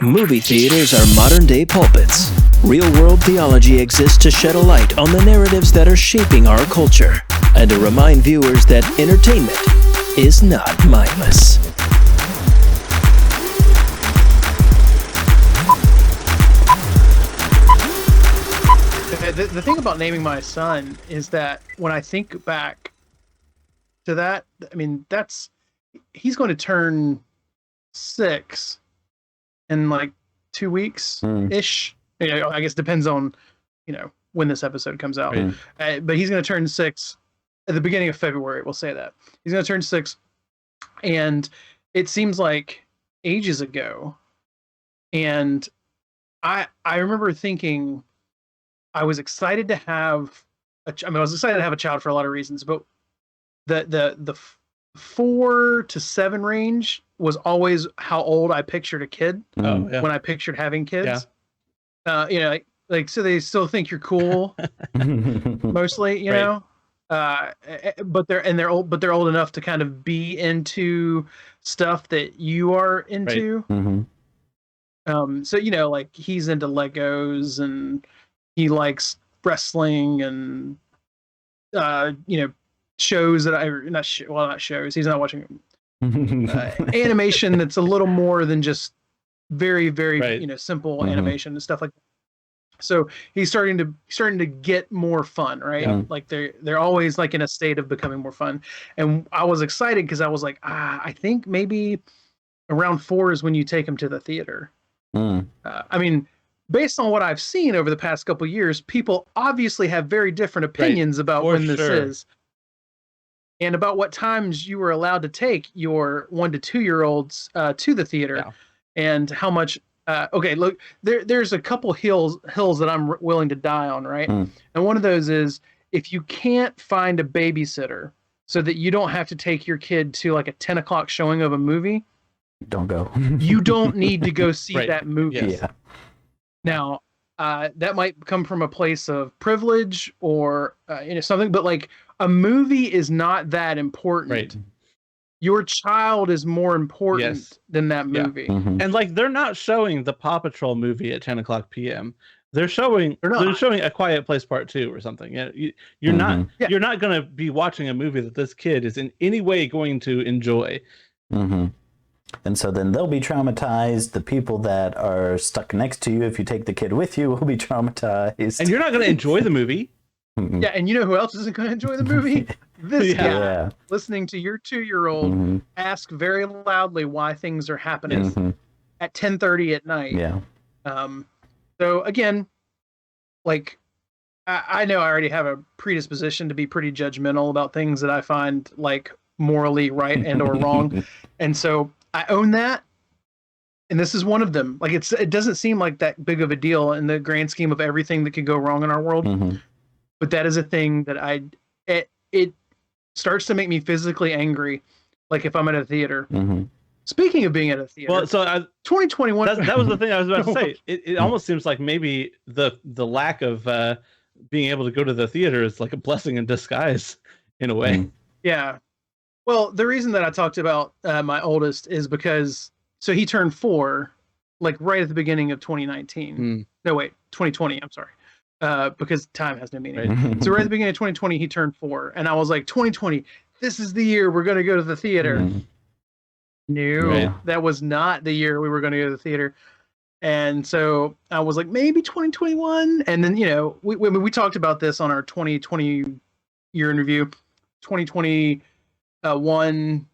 Movie theaters are modern-day pulpits. Real-world theology exists to shed a light on the narratives that are shaping our culture, and to remind viewers that entertainment is not mindless. The thing about naming my son is that when I think back to that, I mean, he's going to turn 6 in like 2 weeks ish. You know, I guess depends on, when this episode comes out. But he's going to turn 6 at the beginning of February. We'll say that he's going to turn 6, and it seems like ages ago. And I remember thinking, I was excited to have I was excited to have a child for a lot of reasons, but the 4 to 7 range was always how old I pictured a kid when I pictured having kids. Yeah. So they still think you're cool, mostly, you know. But they're old, but they're old enough to kind of be into stuff that you are into. So like he's into Legos and he likes wrestling and shows that not shows. He's not watching animation that's a little more than just very, very simple animation and stuff like that. So he's starting to get more fun, right? Yeah. Like they're always like in a state of becoming more fun. And I was excited because I was like, I think maybe around 4 is when you take him to the theater. I mean, based on what I've seen over the past couple of years, people obviously have very different opinions about when this is. And about what times you were allowed to take your 1 to 2 year olds to the theater, and how much. Okay, look, there's a couple hills that I'm willing to die on, right? And one of those is if you can't find a babysitter so that you don't have to take your kid to like a 10 o'clock showing of a movie, don't go. You don't need to go see that movie. Yes. Yeah. Now, that might come from a place of privilege or something, but like a movie is not that important. Right. Your child is more important than that movie. Yeah. And like they're not showing the Paw Patrol movie at 10 o'clock p.m. They're showing A Quiet Place Part 2 or something. You're not going to be watching a movie that this kid is in any way going to enjoy. And so then they'll be traumatized. The people that are stuck next to you, if you take the kid with you, will be traumatized. And you're not going to enjoy the movie. Yeah, and you know who else isn't going to enjoy the movie? This guy listening to your 2-year-old ask very loudly why things are happening at 10:30 at night. Yeah. So again, like I know I already have a predisposition to be pretty judgmental about things that I find like morally right and or wrong, and so I own that. And this is one of them. Like it doesn't seem like that big of a deal in the grand scheme of everything that could go wrong in our world. But that is a thing that it starts to make me physically angry. Like if I'm at a theater. Speaking of being at a theater, well, so 2021. That was the thing I was about to say. It almost seems like maybe the lack of being able to go to the theater is like a blessing in disguise in a way. Yeah. Well, the reason that I talked about my oldest is because he turned 4, like right at the beginning of 2019. No, wait, 2020. I'm sorry. Because time has no meaning. Right. So right at the beginning of 2020, he turned 4, and I was like, 2020, this is the year we're going to go to the theater. No, that was not the year we were going to go to the theater. And so I was like, maybe 2021. And then, we talked about this on our 2020 year in review. 2021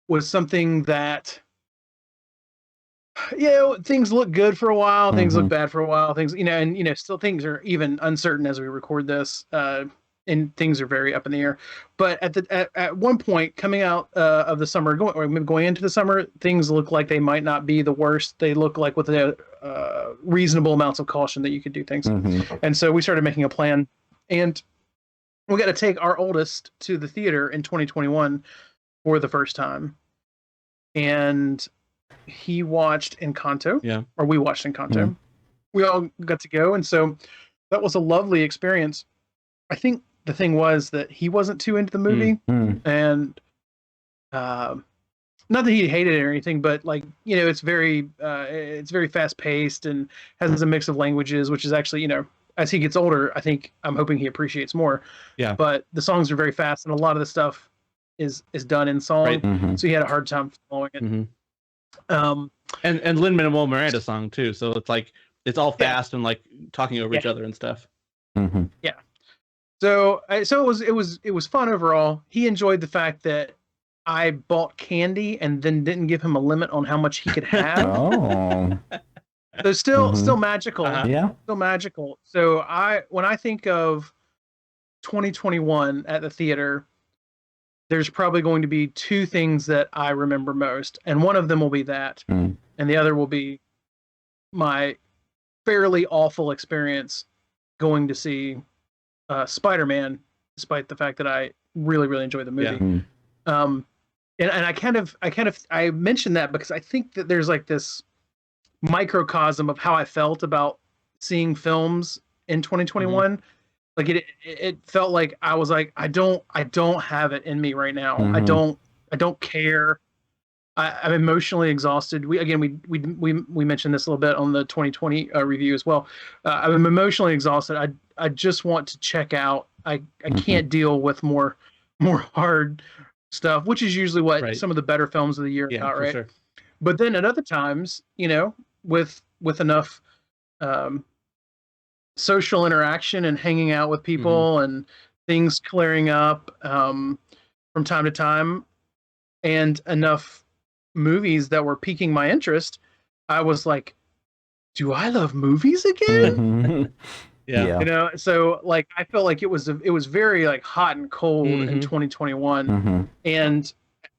was something that, things look good for a while, things look bad for a while, things, and still things are even uncertain as we record this, and things are very up in the air. But at one point coming out of the summer, going into the summer, things look like they might not be the worst. They look like with a reasonable amounts of caution that you could do things. And so we started making a plan, and we got to take our oldest to the theater in 2021 for the first time. And he watched Encanto, or we watched Encanto. We all got to go, and so that was a lovely experience. I think the thing was that he wasn't too into the movie, and not that he hated it or anything, but like, you know, it's very fast paced and has a mix of languages, which is actually, you know, as he gets older, I'm hoping he appreciates more. Yeah. But the songs are very fast, and a lot of the stuff is done in song, Right. Mhm. so he had a hard time following it. Mm-hmm. And Lin-Manuel Miranda song too, so it's like it's all fast and like talking over each other and stuff. Mhm. Yeah. So it was fun overall. He enjoyed the fact that I bought candy and then didn't give him a limit on how much he could have. Oh. So still Mhm. magical. Yeah. Still magical. So when I think of 2021 at the theater, there's probably going to be two things that I remember most, and one of them will be that, and the other will be my fairly awful experience going to see Spider-Man, despite the fact that I really, really enjoyed the movie. Yeah. And I mentioned that because I think that there's like this microcosm of how I felt about seeing films in 2021. Like it felt like I was like, I don't have it in me right now. I don't care. I'm emotionally exhausted. We mentioned this a little bit on the 2020 review as well. I'm emotionally exhausted. I just want to check out. I can't deal with more hard stuff, which is usually what some of the better films of the year are about, right? Sure. But then at other times, you know, with enough social interaction and hanging out with people and things clearing up from time to time, and enough movies that were piquing my interest, I was like, do I love movies again? Yeah. You know, so like I felt like it was very like hot and cold in 2021, and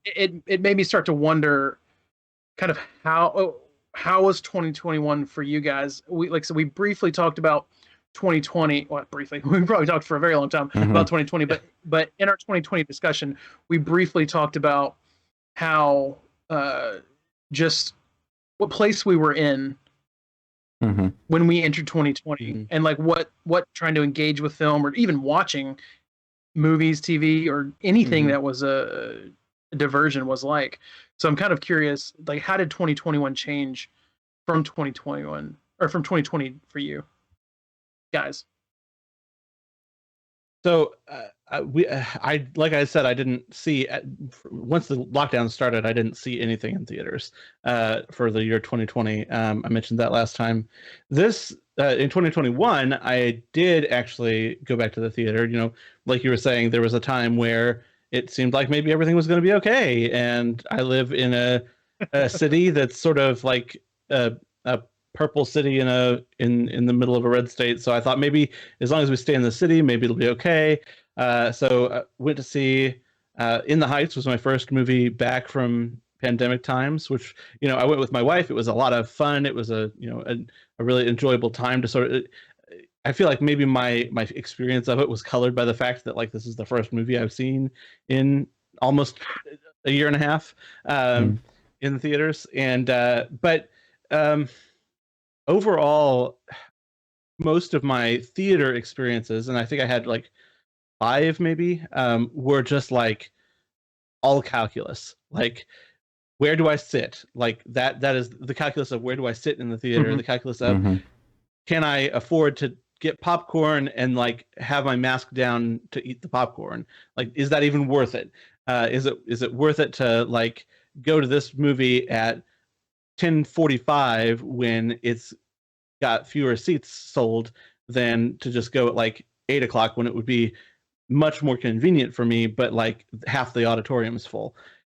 it made me start to wonder kind of how was 2021 for you guys. We briefly talked about 2020. Well, briefly, we probably talked for a very long time about 2020, but in our 2020 discussion, we briefly talked about how just what place we were in when we entered 2020, and like what trying to engage with film or even watching movies, TV, or anything that was a diversion was like. So I'm kind of curious, like, how did 2021 change from 2021 or from 2020 for you guys? So I like I said, I didn't see once the lockdown started. I didn't see anything in theaters for the year 2020. I mentioned that last time. This in 2021, I did actually go back to the theater. You know, like you were saying, there was a time where it seemed like maybe everything was going to be okay, and I live in a city that's sort of like a purple city in the middle of a red state. So I thought maybe as long as we stay in the city, maybe it'll be okay. So went to see In the Heights. Was my first movie back from pandemic times, which, you know, I went with my wife. It was a lot of fun. It was a really enjoyable time to sort of, I feel like maybe my experience of it was colored by the fact that like this is the first movie I've seen in almost a year and a half in the theaters. And but overall, most of my theater experiences, and I think I had like 5 maybe, were just like all calculus. Like, where do I sit? Like that is the calculus of where do I sit in the theater, the calculus of can I afford to get popcorn and like have my mask down to eat the popcorn? Like, is that even worth it? Is it worth it to like go to this movie at 10:45 when it's got fewer seats sold than to just go at like 8 o'clock when it would be much more convenient for me, but like half the auditorium is full.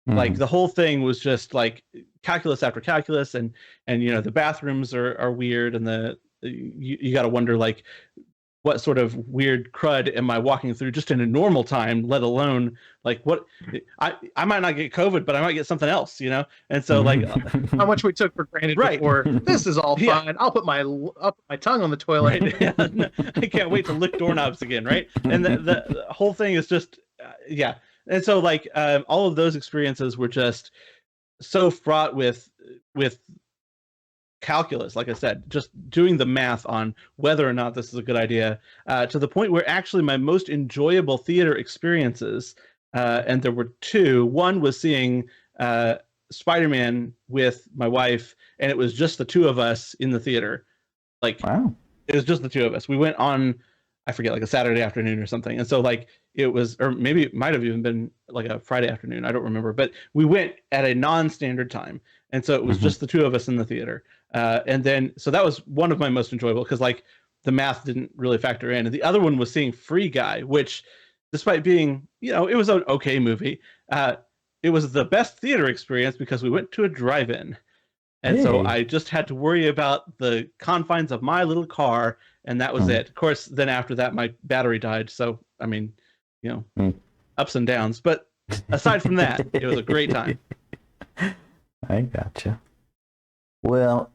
Like the whole thing was just like calculus after calculus, and you know the bathrooms are weird, and you got to wonder like what sort of weird crud am I walking through just in a normal time, let alone like what I might not get COVID, but I might get something else, you know? And so like how much we took for granted before. This is all fine. I'll put my tongue on the toilet. Right? I can't wait to lick doorknobs again, right? And the whole thing is just And so like all of those experiences were just so fraught with calculus, like I said, just doing the math on whether or not this is a good idea, to the point where actually my most enjoyable theater experiences, and there were 2. One was seeing Spider-Man with my wife, and it was just the two of us in the theater. Like, wow. It was just the two of us. We went on, I forget, like a Saturday afternoon or something. And so like it was, or maybe it might have even been like a Friday afternoon. I don't remember, but we went at a non-standard time. And so it was just the two of us in the theater. And then, so that was one of my most enjoyable, because like the math didn't really factor in. And the other one was seeing Free Guy, which despite being, it was an okay movie. It was the best theater experience because we went to a drive-in. And so I just had to worry about the confines of my little car, and that was it. Of course, then after that, my battery died. So, I mean, ups and downs. But aside from that, it was a great time. I gotcha. Well,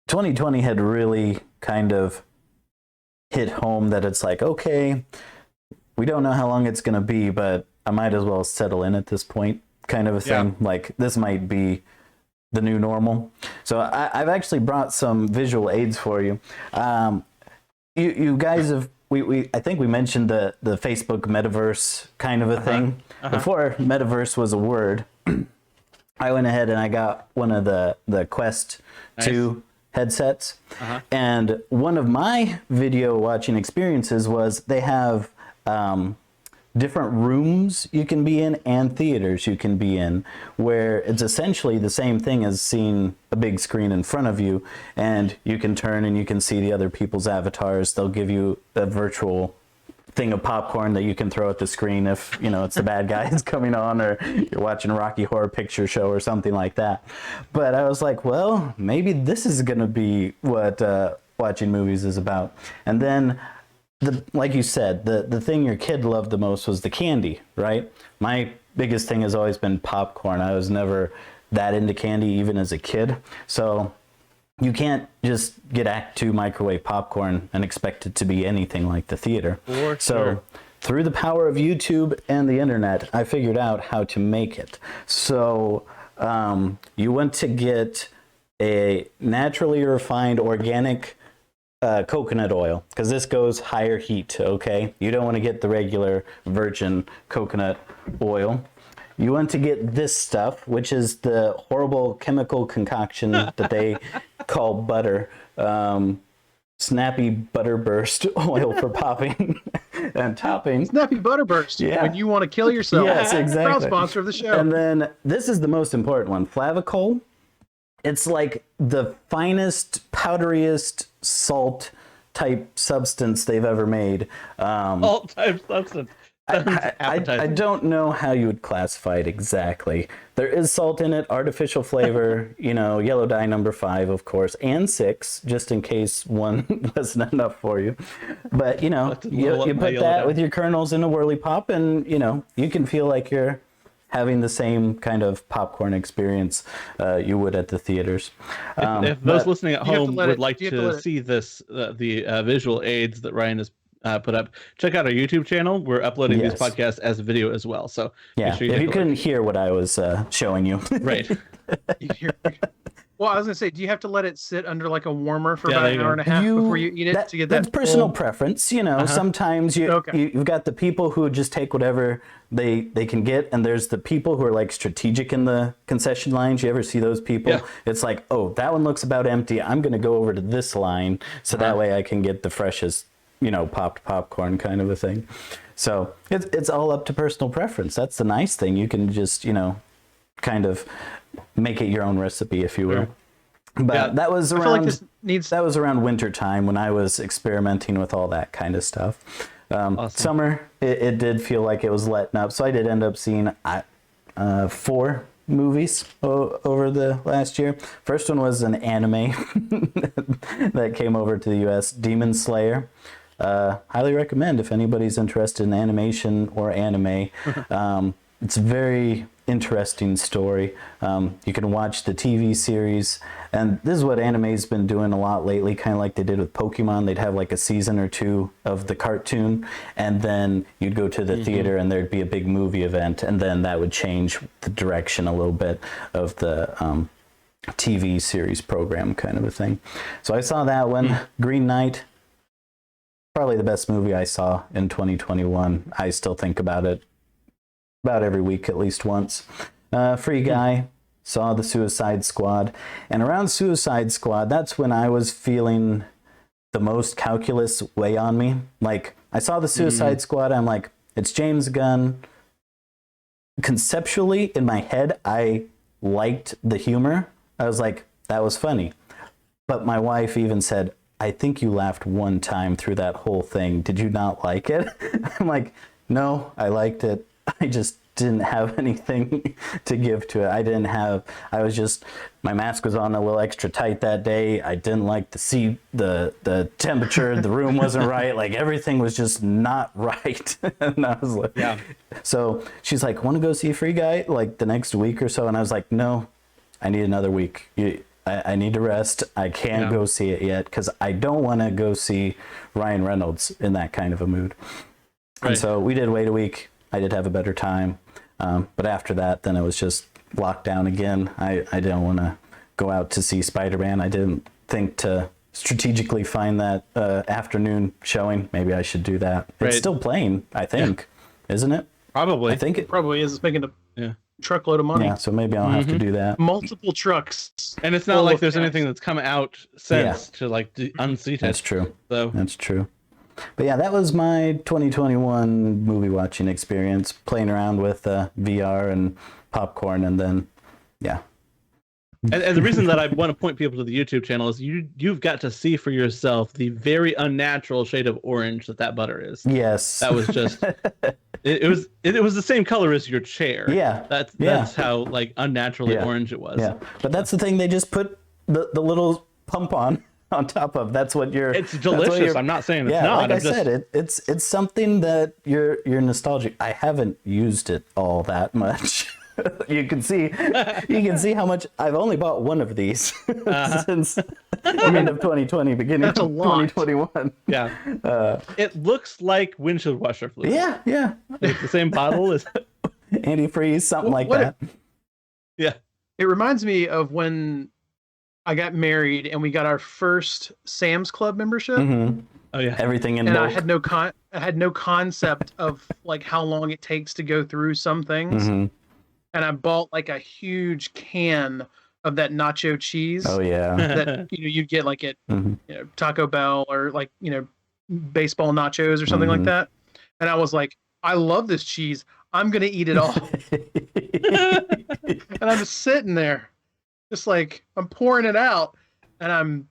2020 had really kind of hit home that it's like, okay, we don't know how long it's going to be, but I might as well settle in at this point, kind of a thing. Like, this might be the new normal. So I've actually brought some visual aids for you. You guys have, I think we mentioned the Facebook metaverse kind of a thing. Before metaverse was a word, I went ahead and I got one of the Quest 2 headsets. And one of my video watching experiences was they have different rooms you can be in and theaters you can be in, where it's essentially the same thing as seeing a big screen in front of you, and you can turn and you can see the other people's avatars. They'll give you a virtual thing of popcorn that you can throw at the screen if it's the bad guys coming on, or you're watching a Rocky Horror Picture Show or something like that. But I was like, well, maybe this is gonna be what watching movies is about. And then like you said, the thing your kid loved the most was the candy, right? My biggest thing has always been popcorn. I was never that into candy, even as a kid. So you can't just get Act 2 microwave popcorn and expect it to be anything like the theater. So through the power of YouTube and the internet, I figured out how to make it. So you want to get a naturally refined organic coconut oil, because this goes higher heat, okay? You don't want to get the regular virgin coconut oil. You want to get this stuff, which is the horrible chemical concoction that they call butter. Snappy butter burst oil for popping and topping. Snappy butter burst. Yeah. When you want to kill yourself. Yes, exactly. Proud sponsor of the show. And then this is the most important one, flavicol. It's like the finest, powderiest salt type substance they've ever made. Salt type substance. I don't know how you would classify it exactly. There is salt in it, artificial flavor, yellow dye number 5, of course, and 6, just in case one wasn't enough for you. But, you put that with your kernels in a whirly pop, and, you can feel like you're having the same kind of popcorn experience you would at the theaters. If those listening at home would like to see this, the visual aids that Ryan has put up, check out our YouTube channel. We're uploading these podcasts as a video as well. So if you couldn't hear what I was showing you. Right. Well, I was going to say, do you have to let it sit under like a warmer for about an hour and a half before you eat it to get that? That's personal preference. Sometimes you've got the people who just take whatever they can get, and there's the people who are like strategic in the concession lines. You ever see those people? It's like, oh, that one looks about empty. I'm going to go over to this line so that way I can get the freshest, popped popcorn kind of a thing. So it's all up to personal preference. That's the nice thing. You can just, kind of make it your own recipe, if you will. But that was around that was around winter time when I was experimenting with all that kind of stuff. Awesome. Summer, it did feel like it was letting up, so I did end up seeing 4 movies over the last year. First one was an anime that came over to the US, Demon Slayer. Highly recommend if anybody's interested in animation or anime. It's a very interesting story. You can watch the TV series, and this is what anime's been doing a lot lately, kind of like they did with Pokemon. They'd have like a season or 2 of the cartoon, and then you'd go to the theater and there'd be a big movie event, and then that would change the direction a little bit of the TV series program kind of a thing. So I saw that one. Green Knight, probably the best movie I saw in 2021. I still think about it about every week at least once. Free Guy, saw the Suicide Squad, and around Suicide Squad, that's when I was feeling the most calculus weigh on me. Like, I saw the Suicide Squad, I'm like, it's James Gunn. Conceptually, in my head, I liked the humor. I was like, that was funny. But my wife even said, I think you laughed one time through that whole thing. Did you not like it? I'm like, no, I liked it. I just didn't have anything to give to it. My mask was on a little extra tight that day. I didn't like to see the temperature. The room wasn't right. Like, everything was just not right. And I was like, yeah. So she's like, want to go see Free Guy like the next week or so? And I was like, no, I need another week. I need to rest. I can't go see it yet because I don't want to go see Ryan Reynolds in that kind of a mood. Right. And so we did wait a week. I did have a better time. But after that, then it was just locked down again. I didn't want to go out to see Spider-Man. I didn't think to strategically find that afternoon showing. Maybe I should do that. Right. It's still playing, I think, isn't it? Probably. I think it probably is. It's making a truckload of money. Yeah, so maybe I'll have to do that. Multiple trucks. And it's not like there's anything that's come out since to like unseat it. That's true. So that's true. But yeah, that was my 2021 movie watching experience, playing around with VR and popcorn, and then And the reason that I want to point people to the YouTube channel is you've got to see for yourself the very unnatural shade of orange that butter is. Yes, that was just it was the same color as your chair. Yeah, that's how like unnaturally orange it was. Yeah, but that's the thing, they just put the little pump on top of. That's what you're. It's delicious. I'm not saying it's not. Like I said, it's something that you're nostalgic. I haven't used it all that much. You can see how much I've only bought one of these since the end of 2020, beginning of 2021. Yeah, it looks like windshield washer fluid. Yeah. It's the same bottle as antifreeze, something like that. Yeah, it reminds me of when I got married and we got our first Sam's Club membership. Mm-hmm. Oh yeah, everything in. And bulk. I had no concept of like how long it takes to go through some things. Mm-hmm. And I bought like a huge can of that nacho cheese. Oh yeah. That you'd get like at Taco Bell or like baseball nachos or something like that. And I was like, I love this cheese. I'm gonna eat it all. And I'm just sitting there, just like I'm pouring it out, and I'm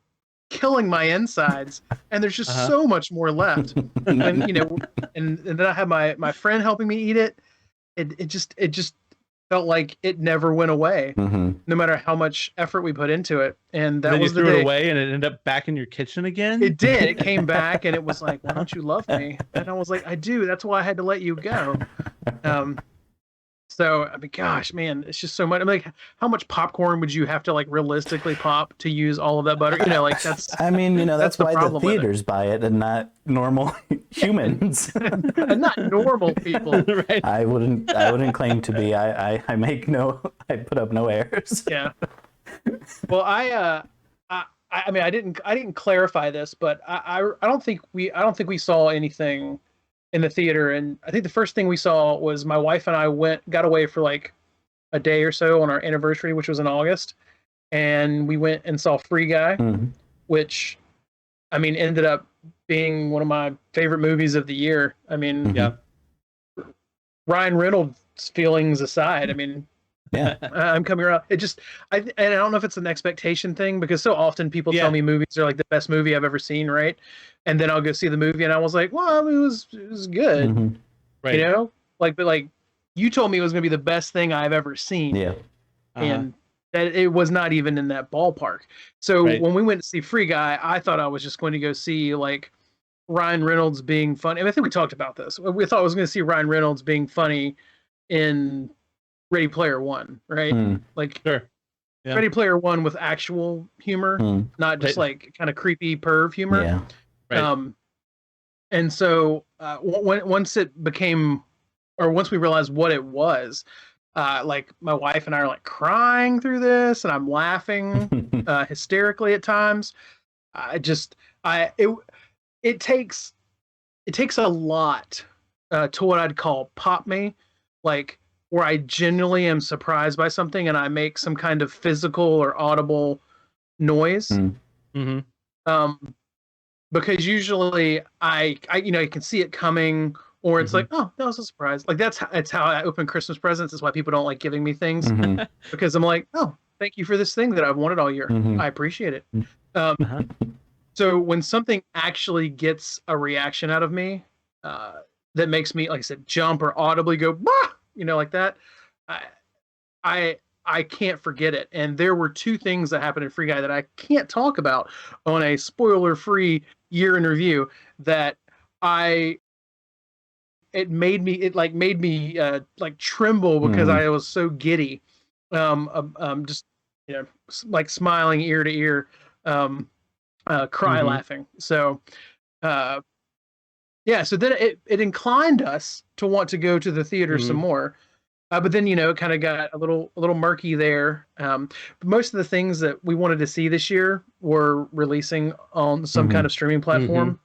killing my insides. And there's just so much more left. And and then I had my friend helping me eat it. It just felt like it never went away, no matter how much effort we put into it. And that then was you threw it away, and it ended up back in your kitchen again. It did. It came back, and it was like, "Why don't you love me?" And I was like, "I do. That's why I had to let you go." So I mean, gosh, man, it's just so much. I'm like, how much popcorn would you have to like realistically pop to use all of that butter? Like that's. I mean, that's why the theaters buy it and not normal humans. And not normal people. Right. I wouldn't claim to be. I put up no errors. Yeah. Well, I mean, I didn't clarify this, but I don't think we saw anything in the theater. And I think the first thing we saw was my wife and I got away for like a day or so on our anniversary, which was in August. And we went and saw Free Guy, which, I mean, ended up being one of my favorite movies of the year. I mean, Ryan Reynolds feelings aside, I mean, I'm coming around. And I don't know if it's an expectation thing, because so often people tell me movies are like the best movie I've ever seen, right? And then I'll go see the movie, and I was like, well, it was good, right? But like you told me it was going to be the best thing I've ever seen, and that it was not even in that ballpark. So when we went to see Free Guy, I thought I was just going to go see like Ryan Reynolds being funny. I think we talked about this. We thought I was going to see Ryan Reynolds being funny in Ready Player One, right? Like Ready Player One with actual humor, not just like kind of creepy perv humor. Yeah. Right. And so once we realized what it was, like my wife and I are like crying through this, and I'm laughing hysterically at times. It takes a lot to what I'd call pop me, like where I genuinely am surprised by something and I make some kind of physical or audible noise. Mm-hmm. Because usually I can see it coming, or it's like, oh, that was a surprise. Like that's how I open Christmas presents. That's why people don't like giving me things, because I'm like, oh, thank you for this thing that I've wanted all year. I appreciate it. So when something actually gets a reaction out of me, that makes me, like I said, jump or audibly go, bah! Like that, I can't forget it. And there were two things that happened in Free Guy that I can't talk about on a spoiler-free year in review that it made me like tremble because I was so giddy. Just like smiling ear to ear, cry laughing. So so then it inclined us to want to go to the theater some more. But then, it kind of got a little murky there. But most of the things that we wanted to see this year were releasing on some kind of streaming platform.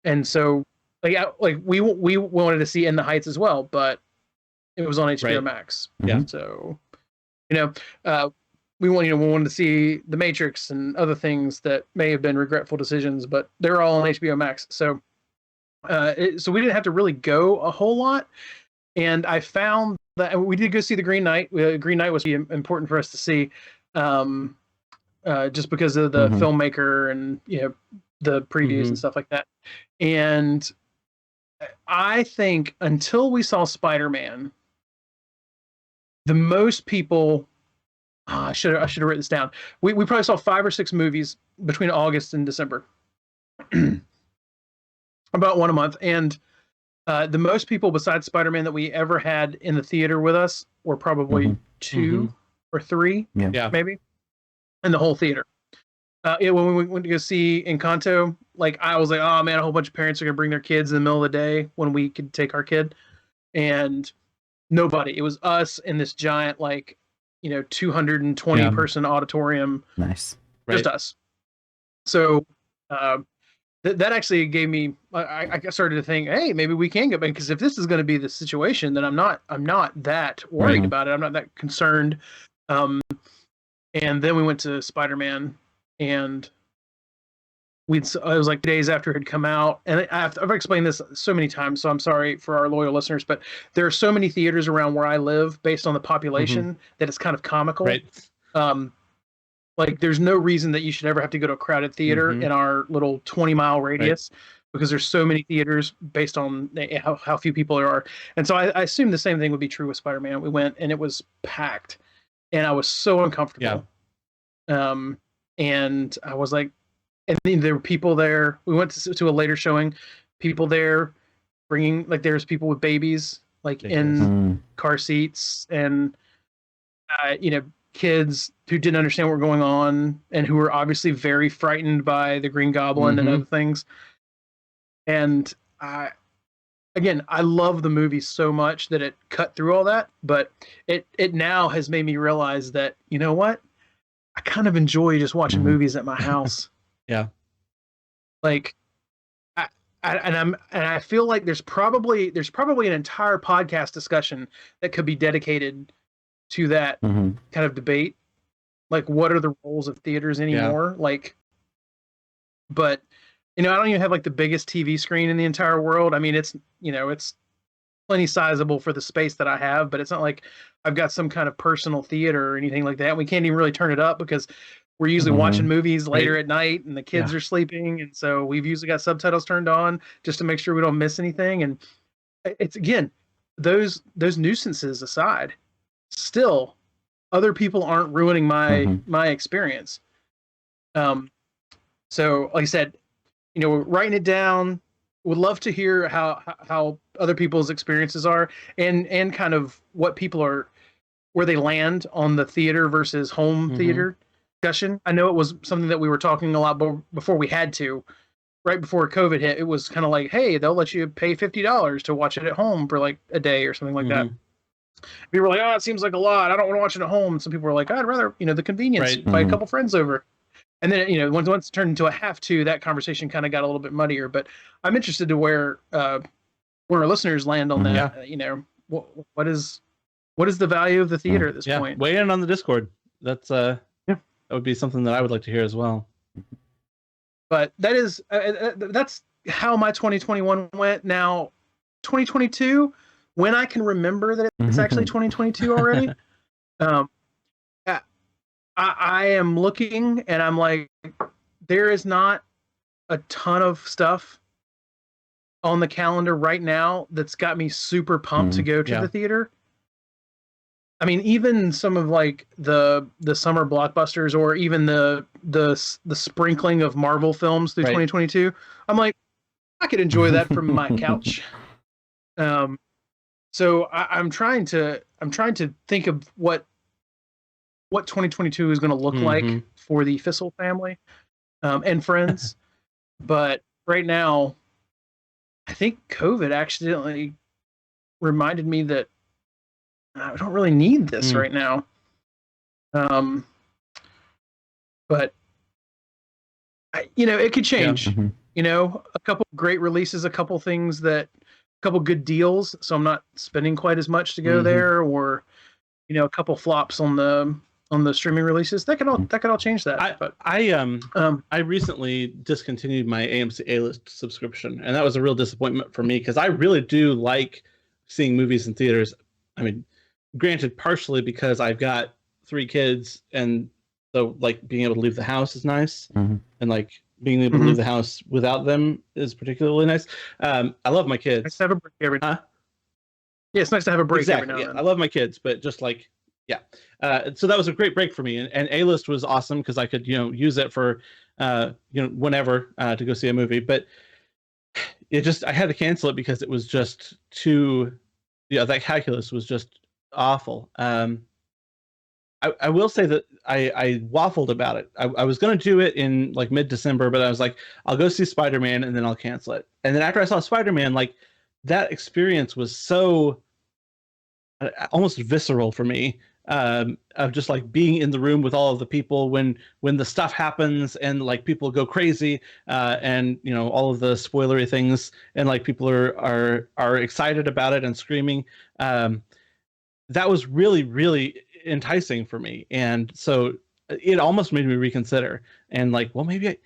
And so we wanted to see In the Heights as well, but it was on HBO Max. Yeah. So, we wanted to see The Matrix and other things that may have been regretful decisions, but they're all on HBO Max. So, so we didn't have to really go a whole lot. And I found that we did go see The Green Knight. Green Knight was important for us to see, just because of the filmmaker and the previews and stuff like that. And I think until we saw Spider-Man, the most people, I should have written this down. We probably saw 5 or 6 movies between August and December, about one a month, and the most people besides Spider-Man that we ever had in the theater with us were probably 2 or 3, maybe, in the whole theater. When we went to go see Encanto, like I was like, oh man, a whole bunch of parents are gonna bring their kids in the middle of the day when we could take our kid, and nobody. It was us in this giant 220 person auditorium. Nice, just us. So that actually gave me. I started to think, hey, maybe we can go back, because if this is going to be the situation, then I'm not that worried about it. I'm not that concerned. And then we went to Spider-Man, and it was like days after it had come out, and I've explained this so many times, so I'm sorry for our loyal listeners, but there are so many theaters around where I live based on the population that it's kind of comical. Like there's no reason that you should ever have to go to a crowded theater in our little 20-mile radius, because there's so many theaters based on how few people there are. And so I assume the same thing would be true with Spider-Man. We went and it was packed, and I was so uncomfortable. And I was like, and then there were people there. We went to a later showing, people there bringing, like, there's people with babies, like in car seats, and kids who didn't understand what was going on and who were obviously very frightened by the Green Goblin and other things. And I love the movie so much that it cut through all that, but it now has made me realize that, you know what? I kind of enjoy just watching movies at my house. Like, I feel like there's probably an entire podcast discussion that could be dedicated to that kind of debate. Like, what are the roles of theaters anymore? Like, but I don't even have like the biggest TV screen in the entire world. I mean, it's plenty sizable for the space that I have, but it's not like I've got some kind of personal theater or anything like that. We can't even really turn it up because we're usually watching movies later at night and the kids are sleeping. And so we've usually got subtitles turned on just to make sure we don't miss anything. And it's, again, those nuisances aside, still other people aren't ruining my experience. So like I said, we're writing it down. Would love to hear how other people's experiences are, and kind of what people are, where they land on the theater versus home theater discussion. I know it was something that we were talking a lot before we had to, right before COVID hit. It was kind of like, hey, they'll let you pay $50 to watch it at home for like a day or something like that. People were like, oh, it seems like a lot. I don't want to watch it at home. Some people were like, I'd rather, the convenience, invite a couple friends over. And then, once it turned into a have to, that conversation kind of got a little bit muddier. But I'm interested to where our listeners land on that. What is what is the value of the theater at this point? Weigh in on the Discord. That's that would be something that I would like to hear as well. But that is that's how my 2021 went. Now 2022, when I can remember that it's actually 2022 already, I am looking and I'm like, there is not a ton of stuff on the calendar right now that's got me super pumped to go to the theater. I mean, even some of like the summer blockbusters, or even the sprinkling of Marvel films through 2022. I'm like, I could enjoy that from my couch. So I'm trying to think of what 2022 is going to look like for the Fissel family and friends. But right now, I think COVID accidentally reminded me that I don't really need this right now. But it could change. A couple great releases, a couple good deals. So I'm not spending quite as much to go there, or a couple flops on the streaming releases. That could all change that. I recently discontinued my AMC A-List subscription, and that was a real disappointment for me because I really do like seeing movies in theaters. I mean, granted, partially because I've got 3 kids, and so like being able to leave the house is nice, and like being able to leave the house without them is particularly nice. I love my kids. Nice to have a break every now. Yeah, it's nice to have a break every now and then. I love my kids, but just like so that was a great break for me, and A-List was awesome because I could use it for whenever to go see a movie. But I had to cancel it because it was just too that calculus was just awful. I will say that I waffled about it. I was going to do it in like mid-December, but I was like, I'll go see Spider-Man and then I'll cancel it. And then after I saw Spider-Man, like that experience was so almost visceral for me, of just like being in the room with all of the people when the stuff happens and like people go crazy, and all of the spoilery things, and like people are excited about it and screaming. That was really, really enticing for me, and so it almost made me reconsider and like, well, maybe I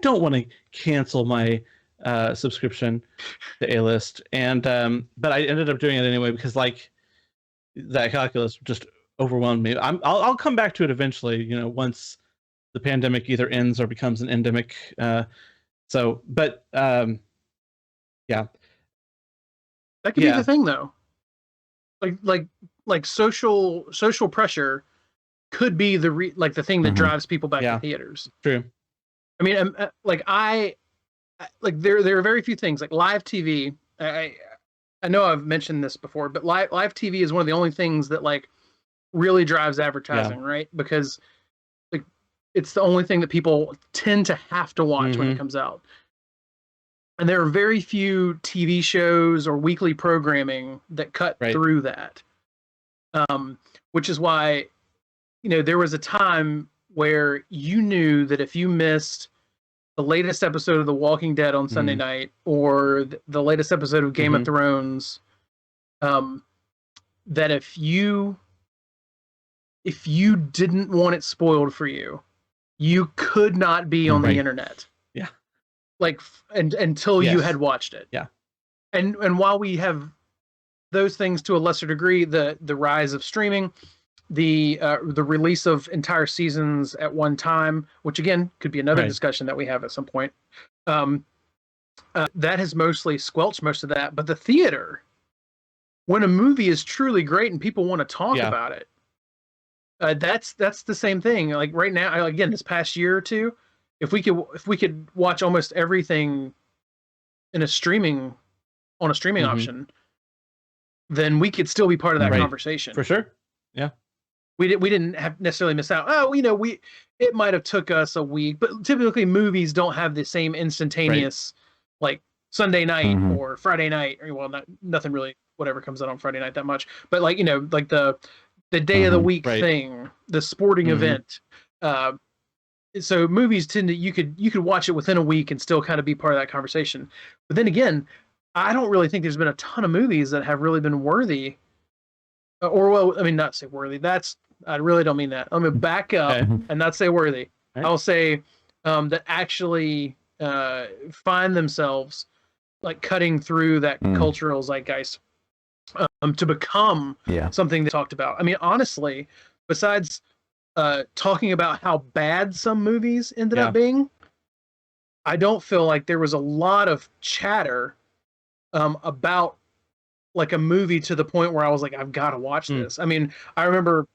don't want to cancel my subscription to A-List, and but I ended up doing it anyway because like that calculus just overwhelmed me. I'll come back to it eventually, once the pandemic either ends or becomes an endemic. But that could be the thing though. Like social pressure could be the thing that drives people back to theaters. True. I mean, there are very few things like live TV. I know I've mentioned this before, but live TV is one of the only things that like really drives advertising, right? Because like it's the only thing that people tend to have to watch when it comes out. And there are very few TV shows or weekly programming that cut through that. Which is why, there was a time where you knew that if you missed the latest episode of The Walking Dead on Sunday night, or the latest episode of Game of Thrones, that if you didn't want it spoiled for you, you could not be on the internet. Yeah. Like, until you had watched it. Yeah. And while we have those things to a lesser degree, the rise of streaming, the release of entire seasons at one time, which again could be another discussion that we have at some point, that has mostly squelched most of that. But the theater, when a movie is truly great and people want to talk about it, that's the same thing. Like right now, again, this past year or two, if we could watch almost everything on a streaming option, then we could still be part of that conversation. For sure. Yeah. We didn't have necessarily miss out. Oh, it might have took us a week, but typically movies don't have the same instantaneous like Sunday night or Friday night, or well, nothing really, whatever comes out on Friday night that much, but like, like the day of the week thing, the sporting event. So movies tend to, you could watch it within a week and still kind of be part of that conversation. But then again, I don't really think there's been a ton of movies that have really been worthy or well, I mean, not say worthy. I really don't mean that. I'm gonna back up and not say worthy. Okay. I'll say that actually find themselves like cutting through that cultural zeitgeist to become something they talked about. I mean, honestly, besides talking about how bad some movies ended up being, I don't feel like there was a lot of chatter about like a movie to the point where I was like, I've got to watch this. I mean, I remember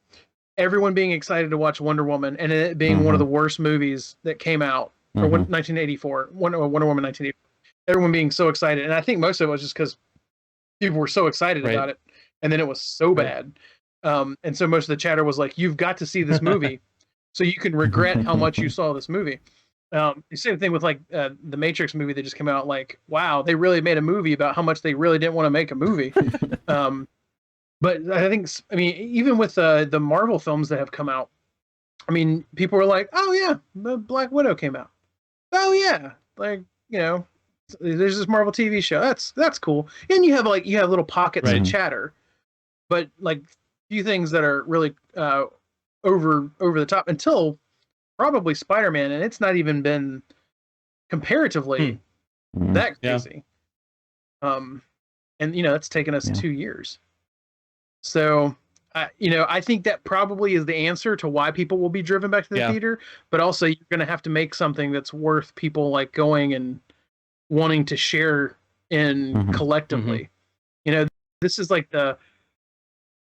everyone being excited to watch Wonder Woman and it being one of the worst movies that came out for 1984, Wonder Woman 1984. Everyone being so excited. And I think most of it was just because people were so excited about it. And then it was so bad. And so most of the chatter was like, you've got to see this movie so you can regret how much you saw this movie. The same thing with like the Matrix movie that just came out. Like, wow, they really made a movie about how much they really didn't want to make a movie. But I think, I mean, even with the Marvel films that have come out, I mean, people were like, oh yeah, the Black Widow came out. Oh yeah, like, you know, there's this Marvel TV show. That's cool. And you have little pockets of chatter, but like few things that are really over the top until probably Spider-Man, and it's not even been comparatively that crazy. And you know, it's taken us 2 years. So you know, I think that probably is the answer to why people will be driven back to the theater, but also you're going to have to make something that's worth people like going and wanting to share in collectively. You know, this is like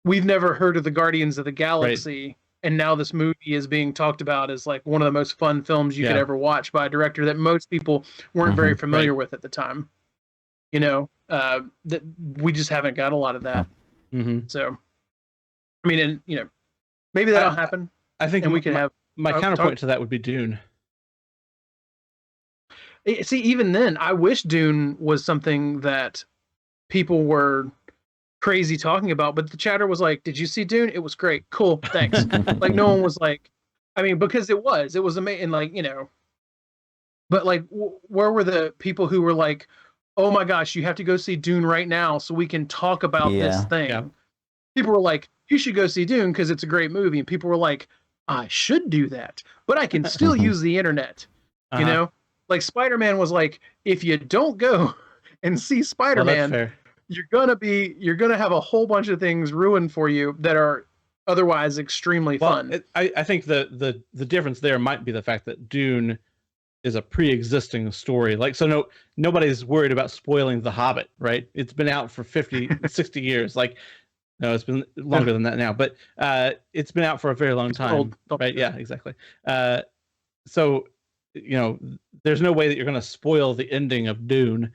we've never heard of the Guardians of the Galaxy, and now this movie is being talked about as like one of the most fun films you could ever watch by a director that most people weren't very familiar with at the time. You know, that we just haven't got a lot of that. So, I mean, and you know, maybe that'll happen. I think, and we can have my counterpoint to that would be Dune. See, even then, I wish Dune was something that people were crazy talking about, but the chatter was like, "Did you see Dune? It was great, cool, thanks." Like no one was like, I mean, because it was amazing, like, you know. But like, where were the people who were like, "Oh my gosh, you have to go see Dune right now so we can talk about this thing"? Yeah. People were like, "You should go see Dune because it's a great movie," and people were like, "I should do that, but I can still use the internet." You know, like Spider-Man was like, if you don't go and see Spider-Man, you're gonna have a whole bunch of things ruined for you that are otherwise extremely fun. I think the difference there might be the fact that Dune is a pre-existing story. Like, so nobody's worried about spoiling The Hobbit, right? It's been out for 50, 60 years. Like, no, it's been longer than that now, but it's been out for a very long time, right? Yeah, exactly. So, you know, there's no way that you're going to spoil the ending of Dune,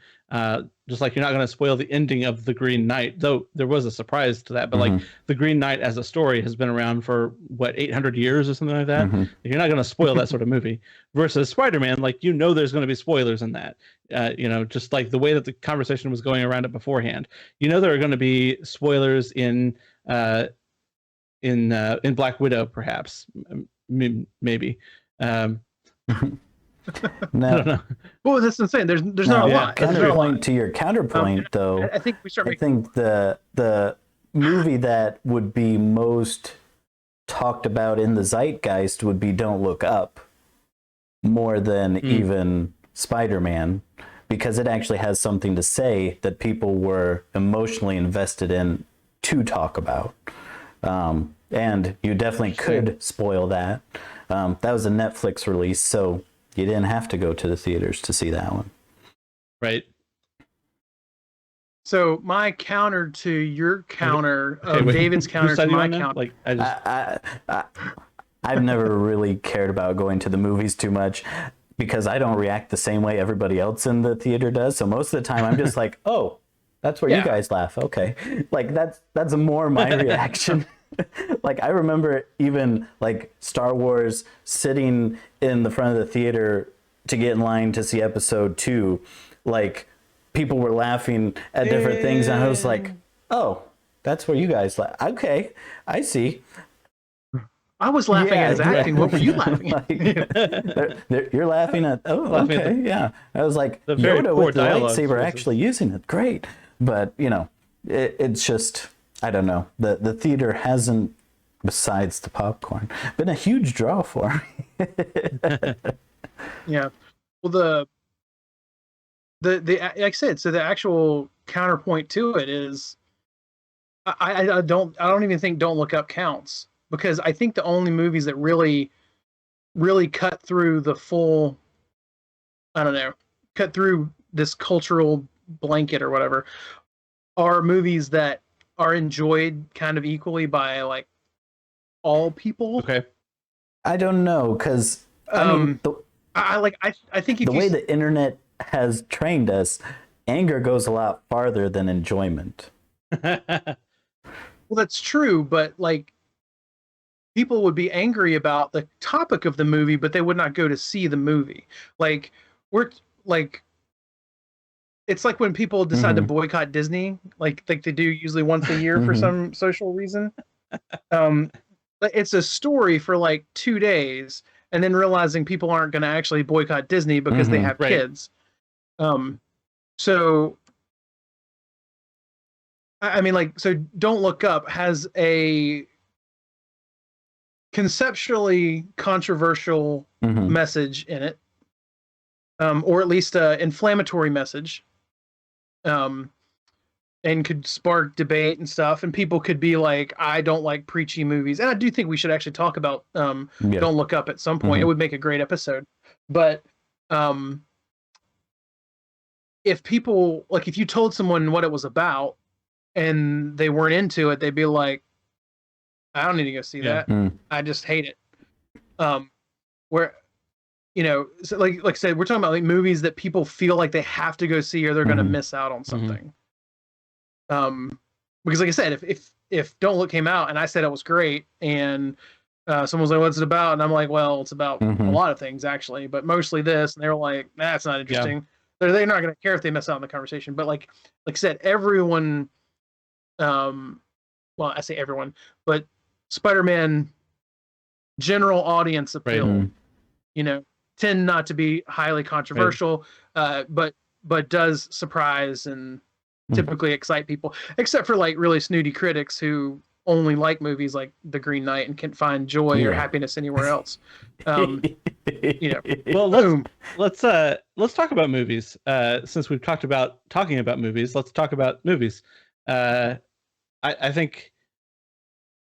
just like you're not going to spoil the ending of The Green Knight, though there was a surprise to that. But like The Green Knight as a story has been around for 800 years or something like that. You're not going to spoil that sort of movie. Versus Spider-Man, like, you know, there's going to be spoilers in that. You know, just like the way that the conversation was going around it beforehand. You know, there are going to be spoilers in Black Widow, perhaps, maybe. No. I don't know. Well, that's insane. There's not a lot. Counterpoint to your counterpoint, though. I think I think the movie that would be most talked about in the zeitgeist would be Don't Look Up, more than even Spider-Man, because it actually has something to say that people were emotionally invested in to talk about. And you definitely could spoil that. That was a Netflix release, so you didn't have to go to the theaters to see that one. Right. So my counter to your counter of David's counter to my counter. Like, I've never really cared about going to the movies too much because I don't react the same way everybody else in the theater does. So most of the time I'm just like, oh, that's where you guys laugh. Okay. Like that's more my reaction. Like, I remember even like Star Wars, sitting in the front of the theater to get in line to see episode 2, like people were laughing at different things, and I was like, oh, that's where you guys laugh. Okay, I see. I was laughing at his acting. What were you laughing at? You're laughing at, okay, yeah. I was like, Yoda with the lightsaber actually using it. Great. But, you know, it's just, I don't know. The theater hasn't, besides the popcorn, been a huge draw for me. Yeah. Well, the like I said, so the actual counterpoint to it is, I don't even think Don't Look Up counts, because I think the only movies that really cut through the full, I don't know, cut through this cultural blanket or whatever, are movies that are enjoyed kind of equally by like all people. Okay. I don't know, because I mean, I think if the way the internet has trained us, anger goes a lot farther than enjoyment. Well, that's true, but like, people would be angry about the topic of the movie, but they would not go to see the movie. Like, we're like, it's like when people decide to boycott Disney, like they do usually once a year for some social reason. It's a story for like 2 days, and then realizing people aren't going to actually boycott Disney because they have kids. So I mean, like, so Don't Look Up has a conceptually controversial message in it, or at least an inflammatory message, and could spark debate and stuff. And people could be like, I don't like preachy movies. And I do think we should actually talk about Don't Look Up at some point. It would make a great episode. But if people, like, if you told someone what it was about and they weren't into it, they'd be like, I don't need to go see that. I just hate it. Where, you know, so like I said, we're talking about like movies that people feel like they have to go see or they're going to miss out on something. Because like I said, if Don't Look came out and I said it was great, and someone was like, what's it about? And I'm like, well, it's about a lot of things actually, but mostly this. And they were like, that's not interesting. They're not going to care if they miss out on the conversation. But like I said, everyone, well, I say everyone, but Spider-Man general audience appeal, you know, tend not to be highly controversial, but does surprise and typically excite people, except for like really snooty critics who only like movies like The Green Knight and can't find joy or happiness anywhere else. You know, well, let's talk about movies. Since we've talking about movies, let's talk about movies. I think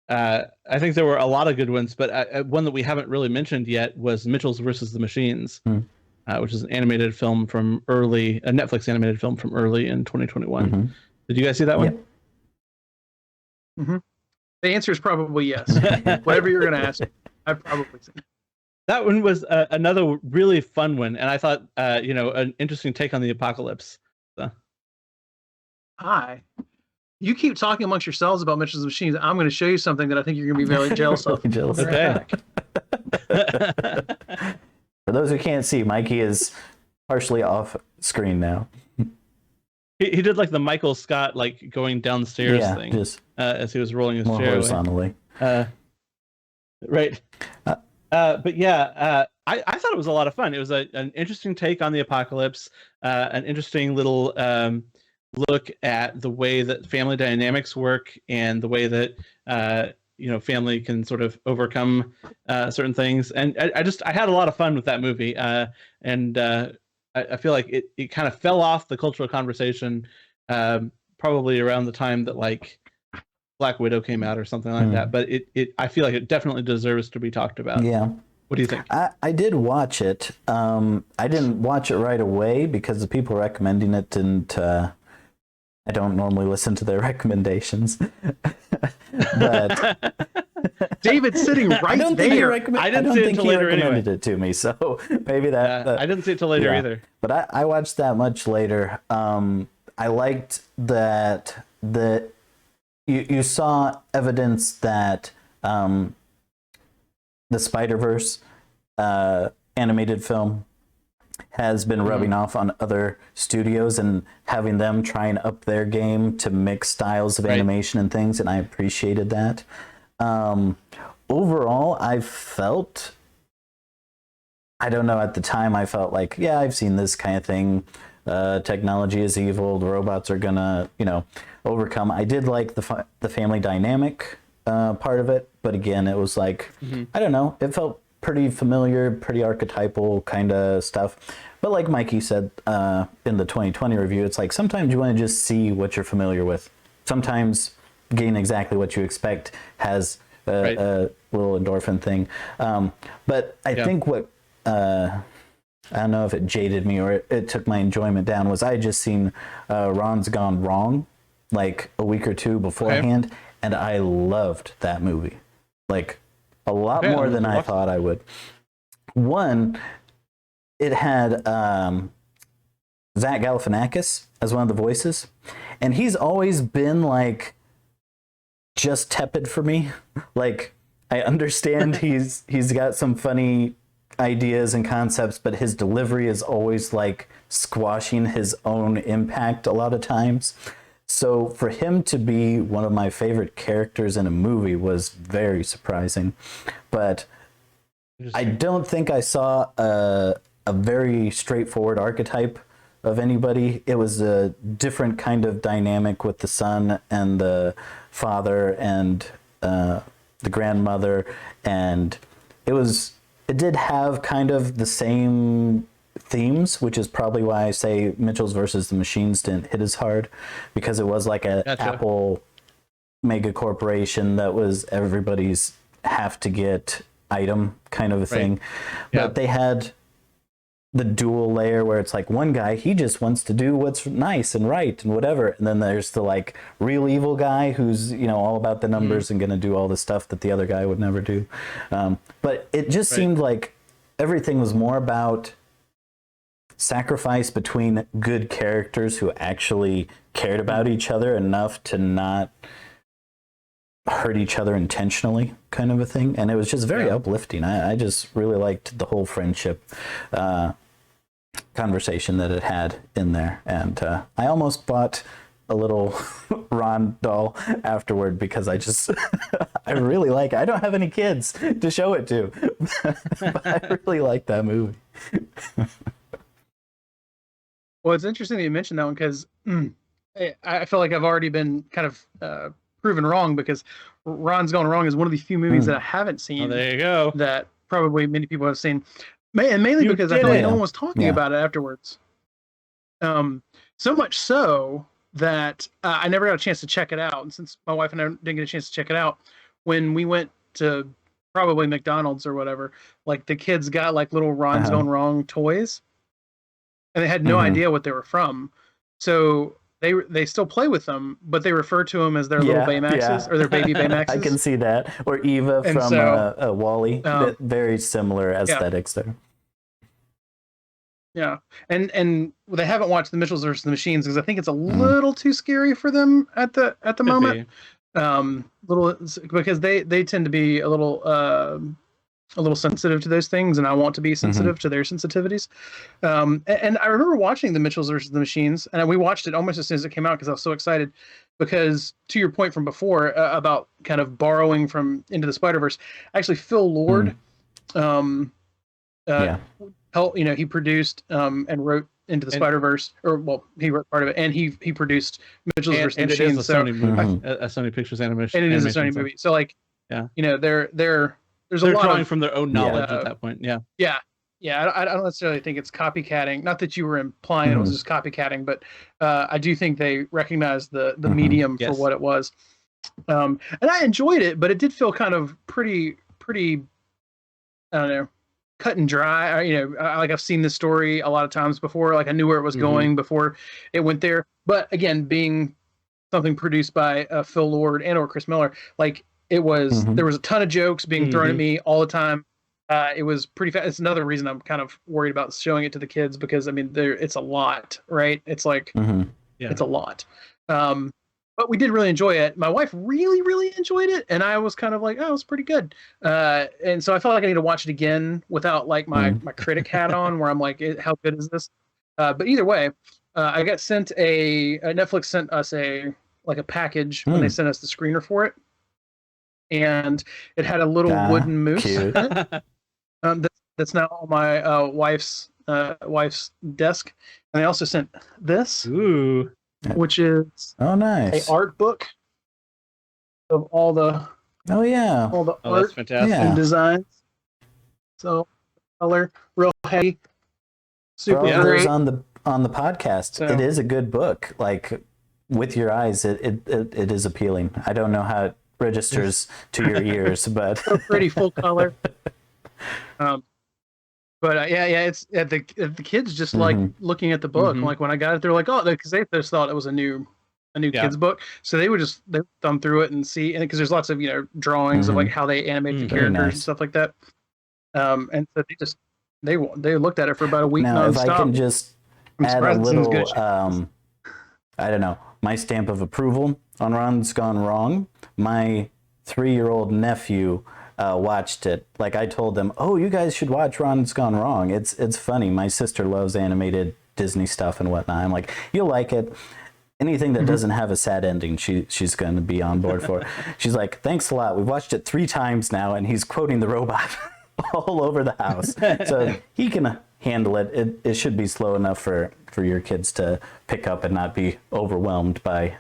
there were a lot of good ones, but one that we haven't really mentioned yet was Mitchell's versus the Machines, which is an animated film from a Netflix animated film from early in 2021. Did you guys see that one? The answer is probably yes. Whatever you're going to ask, I've probably seen it. That one was another really fun one, and I thought, an interesting take on the apocalypse. So. Hi. You keep talking amongst yourselves about Mitchell's Machines. I'm going to show you something that I think you're going to be very jealous of. Okay. For those who can't see, Mikey is partially off screen now. He did like the Michael Scott, like going downstairs thing, just as he was rolling his chair horizontally. Right. But yeah, I thought it was a lot of fun. It was an interesting take on the apocalypse, an interesting little look at the way that family dynamics work and the way that family can sort of overcome certain things. And I had a lot of fun with that movie. And I feel like it kind of fell off the cultural conversation probably around the time that like Black Widow came out or something like that. But I feel like it definitely deserves to be talked about. Yeah. What do you think? I did watch it. I didn't watch it right away because the people recommending it didn't. I don't normally listen to their recommendations. But David's sitting right there. I didn't see it until later recommended it to me, so maybe that. I didn't see it till later either. But I watched that much later. I liked that you saw evidence that the Spider-Verse animated film has been rubbing off on other studios and having them try and up their game to mix styles of animation and things, and I appreciated that. Overall, I don't know, at the time I felt like, I've seen this kind of thing technology is evil, the robots are gonna, overcome. I did like the family dynamic part of it, but again, it was like, I don't know, it felt pretty familiar, pretty archetypal kind of stuff. But like Mikey said in the 2020 review, it's like sometimes you want to just see what you're familiar with. Sometimes getting exactly what you expect has a little endorphin thing. But I think what, I don't know if it jaded me or it took my enjoyment down, was I had just seen Ron's Gone Wrong like a week or two beforehand, and I loved that movie. Like a lot more than I thought I would. One, it had Zach Galifianakis as one of the voices, and he's always been like just tepid for me. Like I understand he's got some funny ideas and concepts, but his delivery is always like squashing his own impact a lot of times. So for him to be one of my favorite characters in a movie was very surprising. But I don't think I saw a very straightforward archetype of anybody. It was a different kind of dynamic with the son and the father and the grandmother, and it did have kind of the same themes, which is probably why I say Mitchell's versus the Machines didn't hit as hard, because it was like a Apple mega corporation that was everybody's have to get item kind of a thing. But they had the dual layer where it's like one guy, he just wants to do what's nice and right and whatever, and then there's the like real evil guy who's all about the numbers and gonna do all the stuff that the other guy would never do. But it just seemed like everything was more about sacrifice between good characters who actually cared about each other enough to not hurt each other intentionally, kind of a thing. And it was just very uplifting. I just really liked the whole friendship conversation that it had in there. And I almost bought a little Ron doll afterward, because I really like it. I don't have any kids to show it to, but I really like that movie. Well, it's interesting that you mentioned that one, because I feel like I've already been kind of proven wrong, because Ron's Gone Wrong is one of the few movies that I haven't seen. Oh, there you go. That probably many people have seen, and mainly because I feel like no one was talking about it afterwards. So much so that I never got a chance to check it out. And since my wife and I didn't get a chance to check it out, when we went to probably McDonald's or whatever, like the kids got like little Ron's Gone Wrong toys, and they had no idea what they were from. So they still play with them, but they refer to them as their little Baymaxes or their baby Baymaxes. I can see that. Or Eva and from Wall-E. Very similar aesthetics there. Yeah, and they haven't watched the Mitchells versus the Machines, because I think it's a little too scary for them at the moment. Because they tend to be a little sensitive to those things, and I want to be sensitive to their sensitivities. And I remember watching the Mitchells versus the Machines, and we watched it almost as soon as it came out, because I was so excited. Because to your point from before about kind of borrowing from Into the Spider-Verse, actually Phil Lord, he produced and wrote Into the Spider-Verse, he wrote part of it, and he produced Mitchells versus the Machines. It is a Sony movie, a Sony Pictures animation, and it is a Sony movie. So like, there's a lot drawing of, from their own knowledge at that point. I don't necessarily think it's copycatting. Not that you were implying it was just copycatting, but I do think they recognized the medium for what it was. And I enjoyed it, but it did feel kind of pretty, I don't know, cut and dry. Like I've seen this story a lot of times before. Like I knew where it was going before it went there. But again, being something produced by Phil Lord and or Chris Miller, like it was, there was a ton of jokes being thrown at me all the time. It was pretty fast. It's another reason I'm kind of worried about showing it to the kids, because I mean, it's a lot, right? It's like, it's a lot. But we did really enjoy it. My wife really, really enjoyed it, and I was kind of like, oh, it's pretty good. And so I felt like I need to watch it again without like my critic hat on, where I'm like, how good is this? But either way, I got sent Netflix sent us a package when they sent us the screener for it, and it had a little wooden moose in it. That's now my wife's wife's desk, and they also sent this, Ooh, which is nice a art book of all the that's art fantastic. and designs. So color, real heavy, super For all those great. on the podcast. So, it is a good book. Like with your eyes, it is appealing. I don't know how it registers to your ears, but so pretty, full color. But it's the kids just like looking at the book. Like when I got it, they're like, oh, because they just thought it was a new kids book. So they would they thumb through it and see, and because there's lots of drawings of like how they animate the characters and stuff like that. And so they looked at it for about a week. Now, if nonstop. I can just add a little, I don't know, my stamp of approval on Ron's Gone Wrong. My 3-year-old nephew watched it. Like I told them, oh, you guys should watch Ron's Gone Wrong. It's funny. My sister loves animated Disney stuff and whatnot. I'm like, you'll like it. Anything that doesn't have a sad ending, she's going to be on board for. She's like, thanks a lot. We've watched it 3 times now, and he's quoting the robot all over the house. So he can handle it. It should be slow enough for your kids to pick up and not be overwhelmed by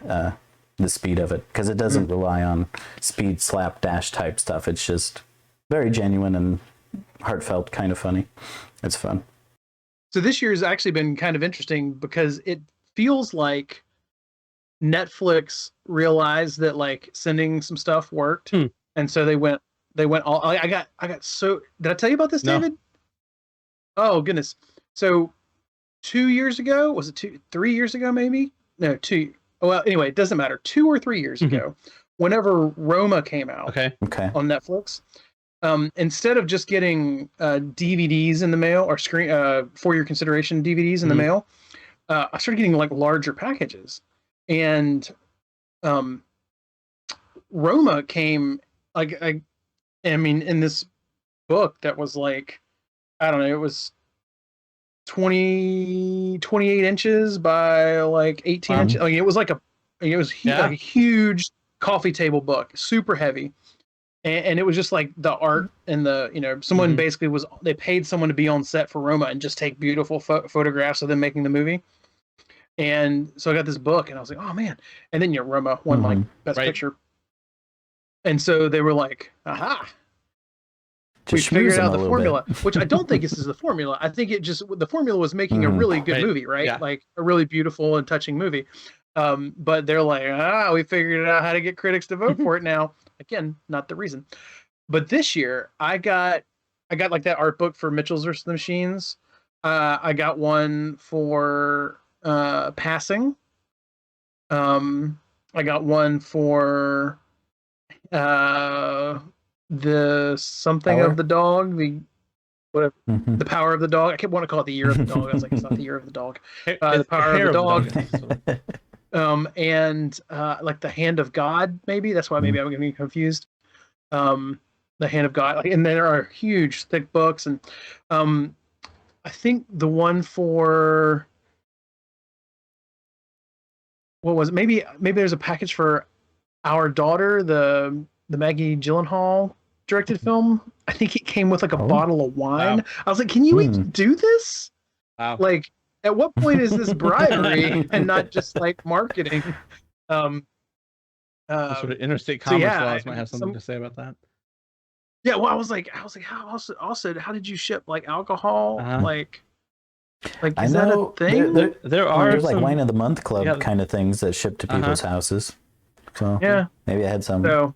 the speed of it, because it doesn't rely on speed, slap, dash type stuff. It's just very genuine and heartfelt, kind of funny. It's fun. So this year has actually been kind of interesting because it feels like Netflix realized that like sending some stuff worked, and so they went all. I got so. Did I tell you about this, David? Oh goodness! So 2 years ago, was it 3 years ago? Maybe no 2. Well, anyway, it doesn't matter. 2 or 3 years ago, whenever Roma came out, on Netflix, instead of just getting DVDs in the mail or for your consideration DVDs in the mail, I started getting like larger packages, and Roma came like I mean in this book that was like, I don't know, it was 28 inches by like 18 inches. Like it was like like a huge coffee table book, super heavy. And it was just like the art and the, someone basically they paid someone to be on set for Roma and just take beautiful photographs of them making the movie. And so I got this book and I was like, oh man. And then Roma won like best picture. And so they were like, aha. We figured out the formula, which I don't think this is the formula. I think the formula was making a really good movie, right? Yeah. Like a really beautiful and touching movie. But they're like, we figured out how to get critics to vote for it now. Again, not the reason. But this year, I got like that art book for Mitchell's vs. the Machines. I got one for Passing. I got one for the something Power? of the dog, the Power of the Dog. I kept wanting to call it the Year of the Dog. I was like, it's not the Year of the Dog. The Power of the Dog. And like the Hand of God, maybe that's why maybe I'm getting confused. The Hand of God, and there are huge thick books, and I think the one for what was it? Maybe there's a package for Our Daughter, the Maggie Gyllenhaal directed film. I think it came with like a bottle of wine. Wow. I was like, can you even do this? Wow. Like, at what point is this bribery and not just like marketing? Sort of interstate commerce laws might have something to say about that. Yeah, well, I was like, how also how did you ship like alcohol? Like is that a thing? There's like Wine of the Month Club kind of things that ship to people's houses. So maybe I had some.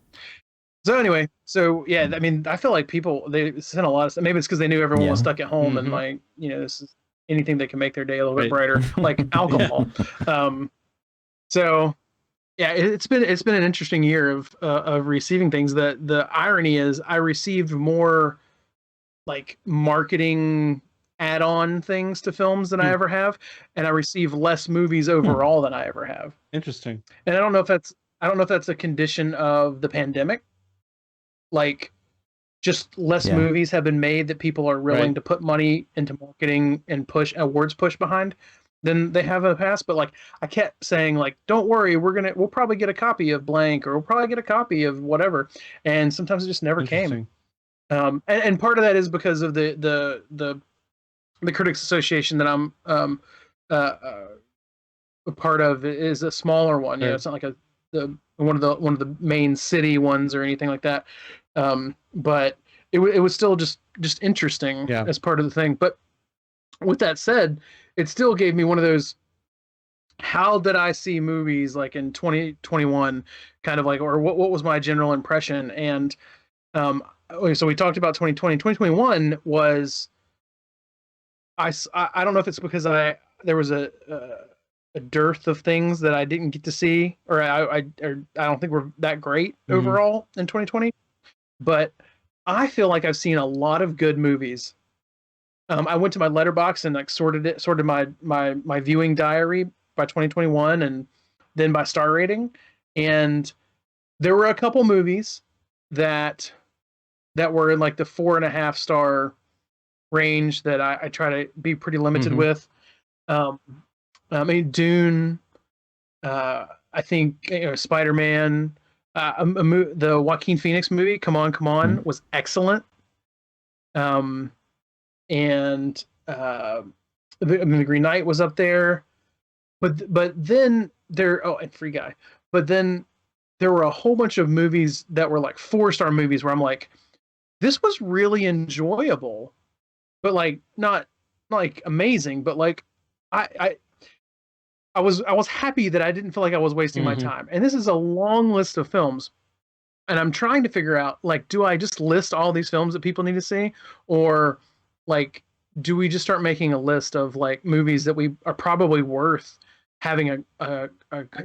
So anyway, I mean, I feel like people, they sent a lot of stuff. Maybe it's because they knew everyone was stuck at home and like, this is anything that can make their day a little bit brighter, like alcohol. So yeah, it's been an interesting year of receiving things. The irony is I received more like marketing add-on things to films than I ever have, and I receive less movies overall than I ever have. Interesting. And I don't know if that's a condition of the pandemic. Like, just less movies have been made that people are willing to put money into marketing and push awards push behind than they have in the past. But like, I kept saying like, don't worry, we'll probably get a copy of blank, or we'll probably get a copy of whatever. And sometimes it just never came. And part of that is because of the the Critics Association that I'm a part of is a smaller one. You know, it's not like one of the main city ones or anything like that. But it was still just interesting as part of the thing. But with that said, it still gave me one of those, how did I see movies like in 2021, kind of like, or what was my general impression? And so we talked about 2020. 2021 was, I don't know if it's because there was a dearth of things that I didn't get to see, or I don't think we're that great overall in 2020. But I feel like I've seen a lot of good movies. I went to my letterbox and like sorted my viewing diary by 2021 and then by star rating, and there were a couple movies that were in like the 4.5 star range that I try to be pretty limited with. I mean, Dune, I think, Spider-Man, the Joaquin Phoenix movie, Come On, was excellent. And the Green Knight was up there. But then and Free Guy. But then there were a whole bunch of movies that were like 4-star movies where I'm like, this was really enjoyable, but like not like amazing, but like I was happy that I didn't feel like I was wasting my time. And this is a long list of films, and I'm trying to figure out, like, do I just list all these films that people need to see, or like, do we just start making a list of like movies that we are probably worth having a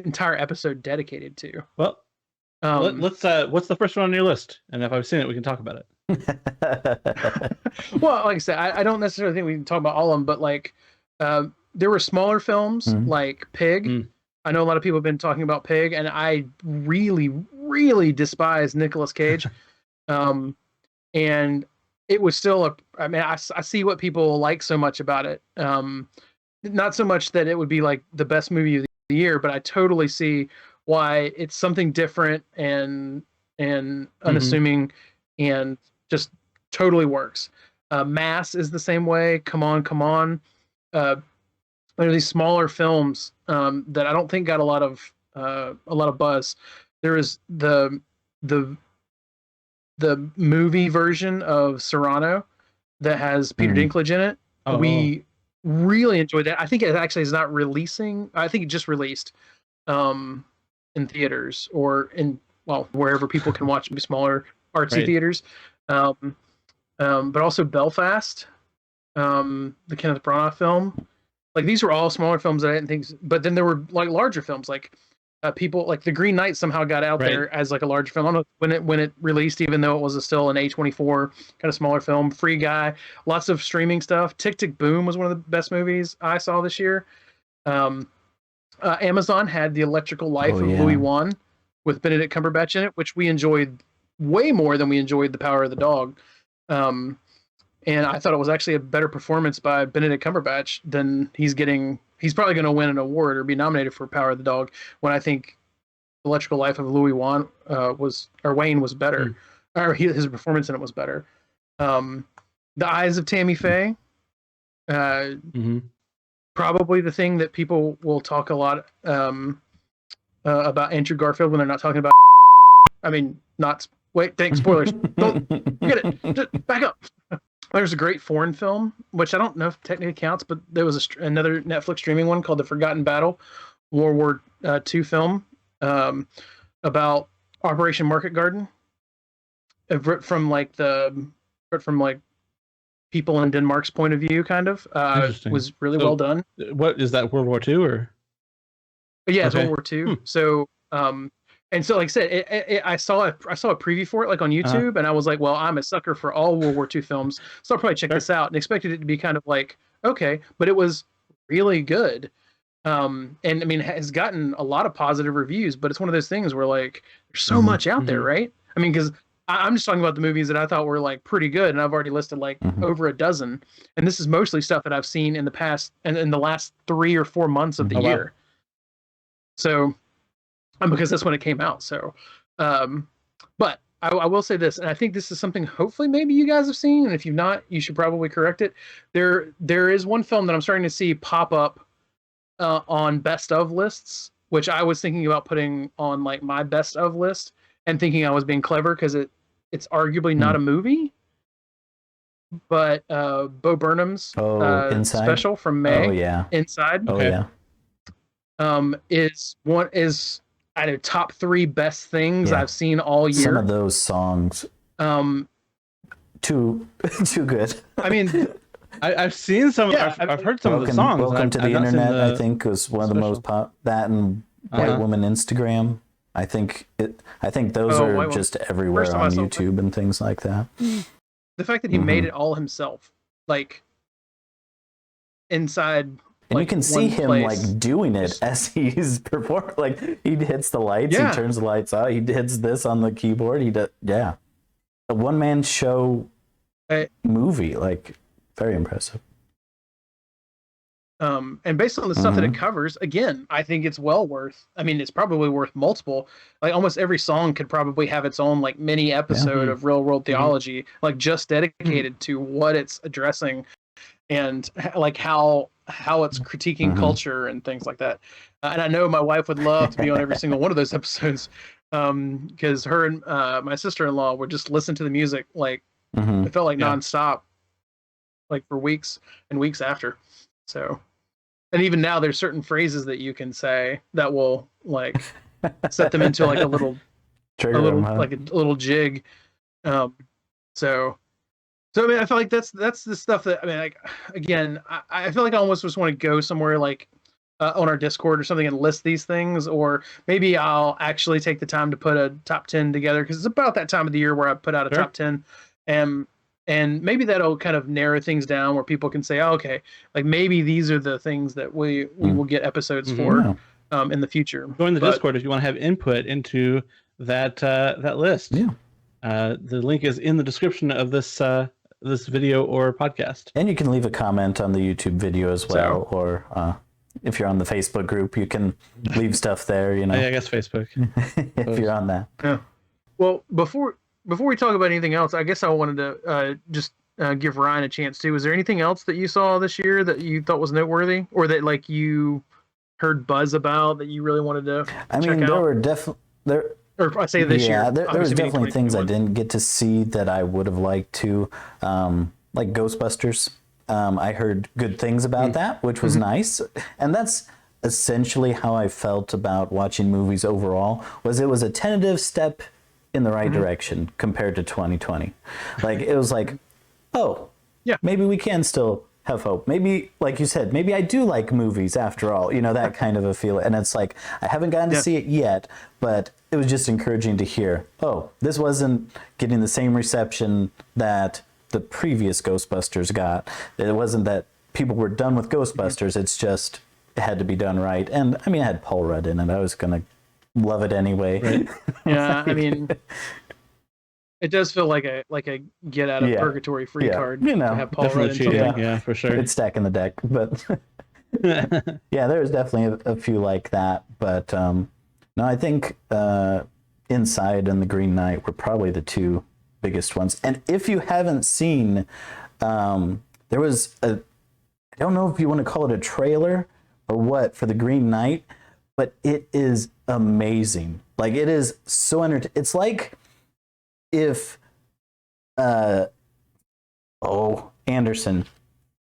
entire episode dedicated to? Well, let's what's the first one on your list? And if I've seen it, we can talk about it. Well, like I said, I don't necessarily think we can talk about all of them, but like, there were smaller films like Pig. I know a lot of people have been talking about Pig, and I really, really despise Nicolas Cage. And it was still I see what people like so much about it. Not so much that it would be like the best movie of the year, but I totally see why it's something different and unassuming and just totally works. Mass is the same way. Come On. There are these smaller films that I don't think got a lot of buzz. There is the movie version of Cyrano that has Peter Dinklage in it. We really enjoyed that. I think it actually is not releasing. I think it just released in theaters or in, well, wherever people can watch smaller artsy theaters. But also Belfast, the Kenneth Branagh film. Like, these were all smaller films that I didn't think, but then there were like larger films, like people like The Green Knight somehow got out there as like a large film. I don't know when it released, even though it was still an A24 kind of smaller film. Free Guy, lots of streaming stuff. Tick Tick Boom was one of the best movies I saw this year. Amazon had The Electrical Life of Louis Wan with Benedict Cumberbatch in it, which we enjoyed way more than we enjoyed The Power of the Dog. And I thought it was actually a better performance by Benedict Cumberbatch than he's getting. He's probably going to win an award or be nominated for Power of the Dog, when I think Electrical Life of Louis Wan Wayne was better, or his performance in it was better. The Eyes of Tammy Faye, probably the thing that people will talk a lot about Andrew Garfield when they're not talking about. I mean, thanks, spoilers. Don't forget it. Just back up. There's a great foreign film, which I don't know if technically counts, but there was another Netflix streaming one called The Forgotten Battle, World War II film about Operation Market Garden, from like people in Denmark's point of view, kind of. Was really well done. What is that, World War II or? Yeah, it's World War II. So and so, like I said, I saw a preview for it, like on YouTube, and I was like, well, I'm a sucker for all World War II films, so I'll probably check this out, and expected it to be kind of like, okay, but it was really good. And I mean, it has gotten a lot of positive reviews, but it's one of those things where, like, there's so much out there, right? I mean, because I'm just talking about the movies that I thought were like pretty good, and I've already listed like over a dozen, and this is mostly stuff that I've seen in the past and in the last 3 or 4 months of the year. So, because that's when it came out. So, but I will say this, and I think this is something hopefully maybe you guys have seen, and if you've not, you should probably correct it. There is one film that I'm starting to see pop up on best of lists, which I was thinking about putting on like my best of list, and thinking I was being clever because it's arguably not a movie, but Bo Burnham's special from May. Oh yeah, Inside. Oh yeah. Is I know top 3 best things I've seen all year. Some of those songs, too good. I mean, I've seen some. Yeah, I've heard some of the songs. Welcome to the Internet. I think was one of the most that and White Woman Instagram. I think those are just everywhere on YouTube and things like that. The fact that he made it all himself, like inside. And you can see him like doing it as he's performing. Like he hits the lights, he turns the lights out, he hits this on the keyboard. He does, a one-man show movie, like very impressive. And based on the stuff that it covers, again, I think it's well worth. I mean, it's probably worth multiple. Like almost every song could probably have its own like mini episode of Real World Theology, like just dedicated to what it's addressing, and like how it's critiquing culture and things like that. And I know my wife would love to be on every single one of those episodes, because her and my sister-in-law would just listen to the music like it felt like nonstop, like for weeks and weeks after. So, and even now there's certain phrases that you can say that will like set them into like a little like a little jig. So I mean, I feel like that's the stuff that, I mean, like, again, I feel like I almost just want to go somewhere like on our Discord or something and list these things, or maybe I'll actually take the time to put a top 10 together, because it's about that time of the year where I put out a top 10, and maybe that'll kind of narrow things down where people can say, oh, okay, like maybe these are the things that we will get episodes for in the future. Join the Discord if you want to have input into that list. Yeah. The link is in the description of this video or podcast. And you can leave a comment on the YouTube video as well, or if you're on the Facebook group, you can leave stuff there, you know. I guess Facebook. If you're on that. Yeah. Well, before we talk about anything else, I guess I wanted to just give Ryan a chance too. Was there anything else that you saw this year that you thought was noteworthy, or that like you heard buzz about that you really wanted to check out? There were definitely Or I say this year. There was definitely things I didn't get to see that I would have liked to, like Ghostbusters. I heard good things about that, which was nice. And that's essentially how I felt about watching movies overall, was it was a tentative step in the right direction compared to 2020. Like, it was like, oh, maybe we can still have hope. Maybe, like you said, maybe I do like movies after all, you know, that kind of a feel. And it's like, I haven't gotten to see it yet, but it was just encouraging to hear, oh, this wasn't getting the same reception that the previous Ghostbusters got. It wasn't that people were done with Ghostbusters. It's just, it had to be done right. And I mean, I had Paul Rudd in it. I was going to love it anyway. Right. Yeah. I mean, it does feel like a get out of purgatory free card, you know, to have Paul Rudd in something. Yeah, for sure. It's stacking the deck, but there was definitely a few like that. But no, I think Inside and The Green Knight were probably the two biggest ones. And if you haven't seen, there was I don't know if you want to call it a trailer or what for The Green Knight, but it is amazing. Like, it is so entertaining. It's like if Anderson,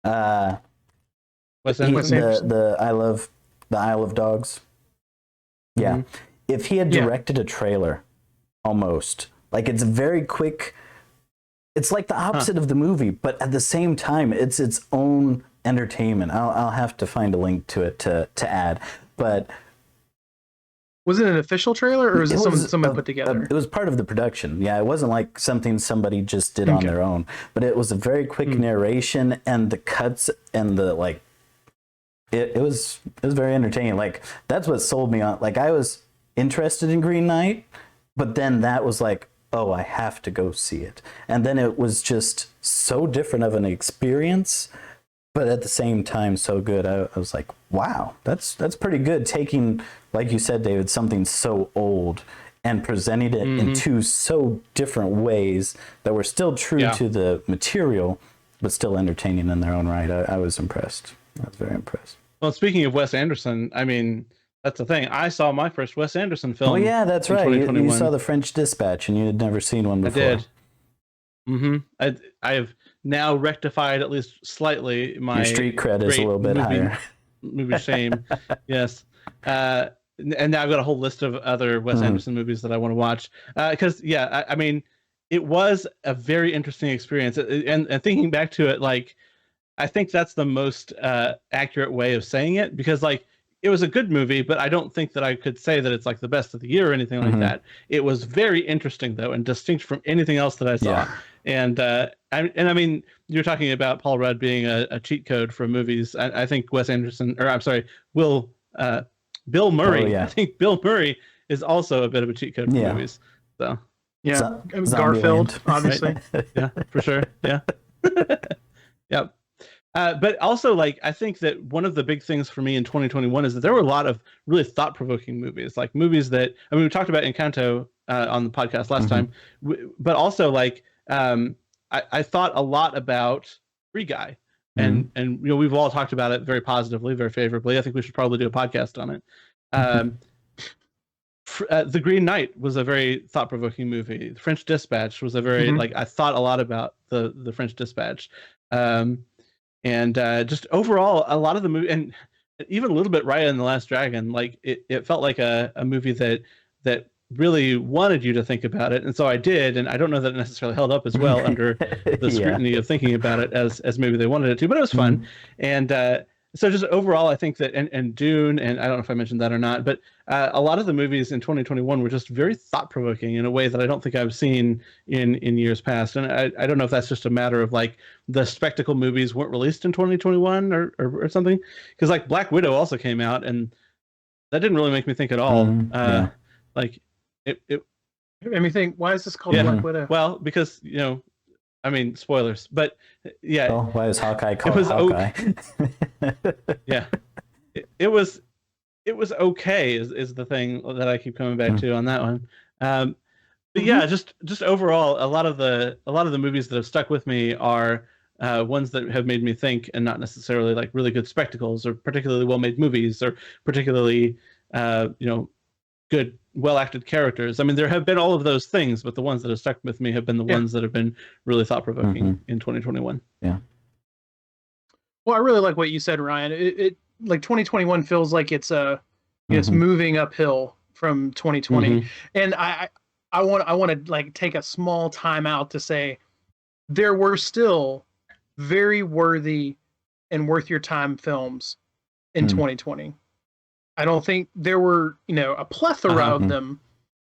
Wes Anderson? the Isle of Dogs. Yeah. If he had directed a trailer, almost, like, it's very quick. It's like the opposite of the movie, but at the same time, it's its own entertainment. I'll have to find a link to it to add. But was it an official trailer, or was it someone put together? It was part of the production. Yeah, it wasn't like something somebody just did on their own. But it was a very quick narration, and the cuts and the like. It was very entertaining. Like, that's what sold me on. Like, I was interested in Green Knight, but then that was like, oh, I have to go see it. And then it was just so different of an experience, but at the same time so good. I was like, wow, that's pretty good, taking, like you said, David, something so old and presented it in two so different ways that were still true to the material, but still entertaining in their own right. I was impressed. I was very impressed. Well, speaking of Wes Anderson, I mean, that's the thing. I saw my first Wes Anderson film. Oh yeah, that's right. You saw The French Dispatch, and you had never seen one before. I did. I have now rectified at least slightly my your street cred is a little bit higher. Movie shame, yes. And now I've got a whole list of other Wes Anderson movies that I want to watch. Because I mean, it was a very interesting experience. And thinking back to it, like, I think that's the most accurate way of saying it, because like it was a good movie, but I don't think that I could say that it's like the best of the year or anything like that. It was very interesting though, and distinct from anything else that I saw. And I mean, you're talking about Paul Rudd being a cheat code for movies. I think Wes Anderson, or I'm sorry, Bill Murray. I think Bill Murray is also a bit of a cheat code for movies. So Garfield, obviously. Yeah, for sure. Yeah. Yep. But also, like, I think that one of the big things for me in 2021 is that there were a lot of really thought-provoking movies, like movies that, I mean, we talked about Encanto on the podcast last time, but also like I thought a lot about Free Guy, and you know, we've all talked about it very positively, very favorably. I think we should probably do a podcast on it. The Green Knight was a very thought-provoking movie. The French Dispatch was a very like, I thought a lot about the French Dispatch. And just overall, a lot of the movie, and even a little bit Raya and the Last Dragon, like it felt like a movie that really wanted you to think about it. And so I did, and I don't know that it necessarily held up as well under the scrutiny of thinking about it as maybe they wanted it to, but it was fun. And so just overall, I think that, and Dune, and I don't know if I mentioned that or not, but a lot of the movies in 2021 were just very thought-provoking in a way that I don't think I've seen in years past. And I don't know if that's just a matter of like the spectacle movies weren't released in 2021 or something. Because like Black Widow also came out, and that didn't really make me think at all. Like it made me think, why is this called Black Widow? Well, because, you know, I mean, spoilers, but yeah. Well, why is Hawkeye called Hawkeye? It was okay is the thing that I keep coming back to on that one. But yeah, just overall, a lot of the movies that have stuck with me are ones that have made me think, and not necessarily like really good spectacles or particularly well-made movies or particularly you know, good, well-acted characters. I mean, there have been all of those things, but the ones that have stuck with me have been the ones that have been really thought-provoking in 2021. Yeah. Well, I really like what you said, Ryan. It like 2021 feels like it's it's moving uphill from 2020, and I want to like take a small time out to say there were still very worthy and worth your time films in 2020. I don't think there were, you know, a plethora of them,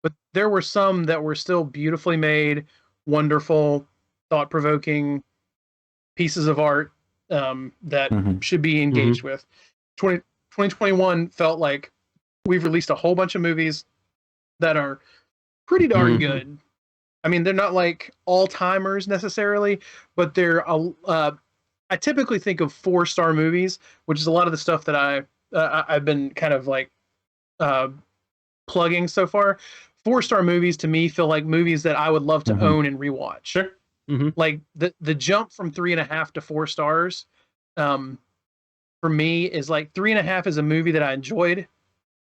but there were some that were still beautifully made, wonderful, thought-provoking pieces of art that should be engaged with. 2021 felt like we've released a whole bunch of movies that are pretty darn good. I mean, they're not like all-timers necessarily, but they're I typically think of 4-star movies, which is a lot of the stuff that I've been kind of like plugging so far. 4-star movies to me feel like movies that I would love to own and rewatch. Sure. Like the jump from 3.5 to 4 stars, for me is like 3.5 is a movie that I enjoyed,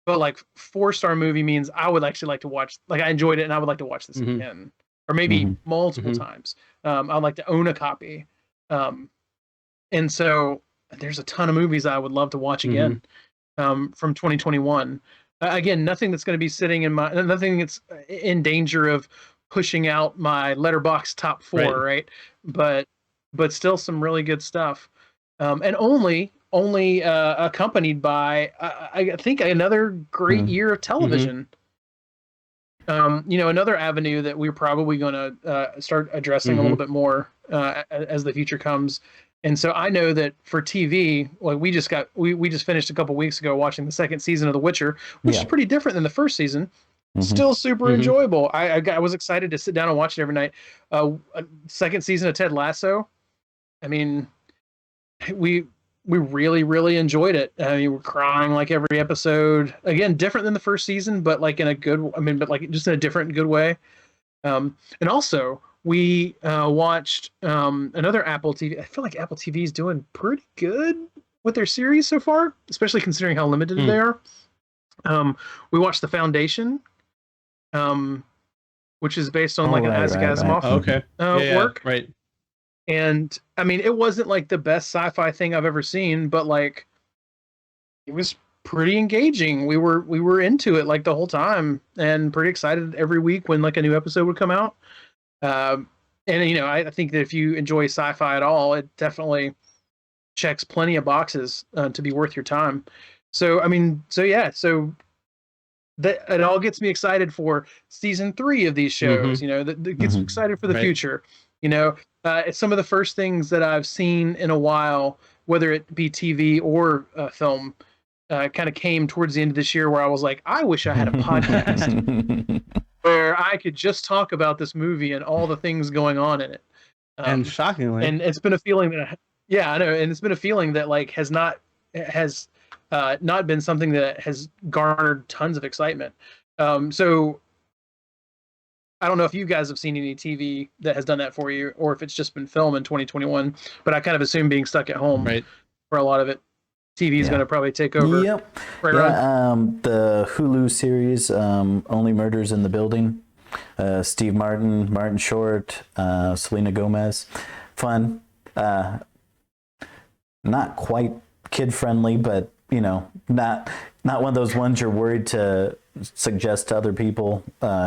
but like 4-star movie means I would actually like to watch. Like I enjoyed it and I would like to watch this again, or maybe multiple times. I'd like to own a copy, and so there's a ton of movies I would love to watch again from 2021. Again, nothing that's going to be sitting in nothing that's in danger of pushing out my Letterboxd top 4, right? But still some really good stuff, and only accompanied by I think another great year of television. You know, another avenue that we're probably going to start addressing a little bit more as the future comes. And so I know that for TV, like we just finished a couple weeks ago watching the second season of The Witcher, which is pretty different than the first season. Still super enjoyable. I was excited to sit down and watch it every night. Second season of Ted Lasso. I mean, we really, really enjoyed it. I mean, we're crying like every episode. Again, different than the first season, but like in a good. I mean, but like just in a different, good way. And also, we watched another Apple TV. I feel like Apple TV is doing pretty good with their series so far, especially considering how limited they are. We watched The Foundation, which is based on Isaac Asimov work. Right. And I mean, it wasn't like the best sci-fi thing I've ever seen, but like it was pretty engaging. We were into it like the whole time and pretty excited every week when like a new episode would come out. And you know, I think that if you enjoy sci-fi at all, it definitely checks plenty of boxes to be worth your time. So I mean, so that it all gets me excited for season 3 of these shows. You know, that gets me excited for the future. You know, it's some of the first things that I've seen in a while, whether it be TV or film, kind of came towards the end of this year where I was like, I wish I had a podcast where I could just talk about this movie and all the things going on in it. And shockingly, and it's been a feeling that, I know, and it's been a feeling that like has not been something that has garnered tons of excitement. So I don't know if you guys have seen any TV that has done that for you, or if it's just been film in 2021. But I kind of assume being stuck at home for a lot of it, TV is going to probably take over. Yep. The Hulu series, Only Murders in the Building. Steve Martin, Martin Short, Selena Gomez. Fun. Not quite kid friendly, but you know, not one of those ones you're worried to suggest to other people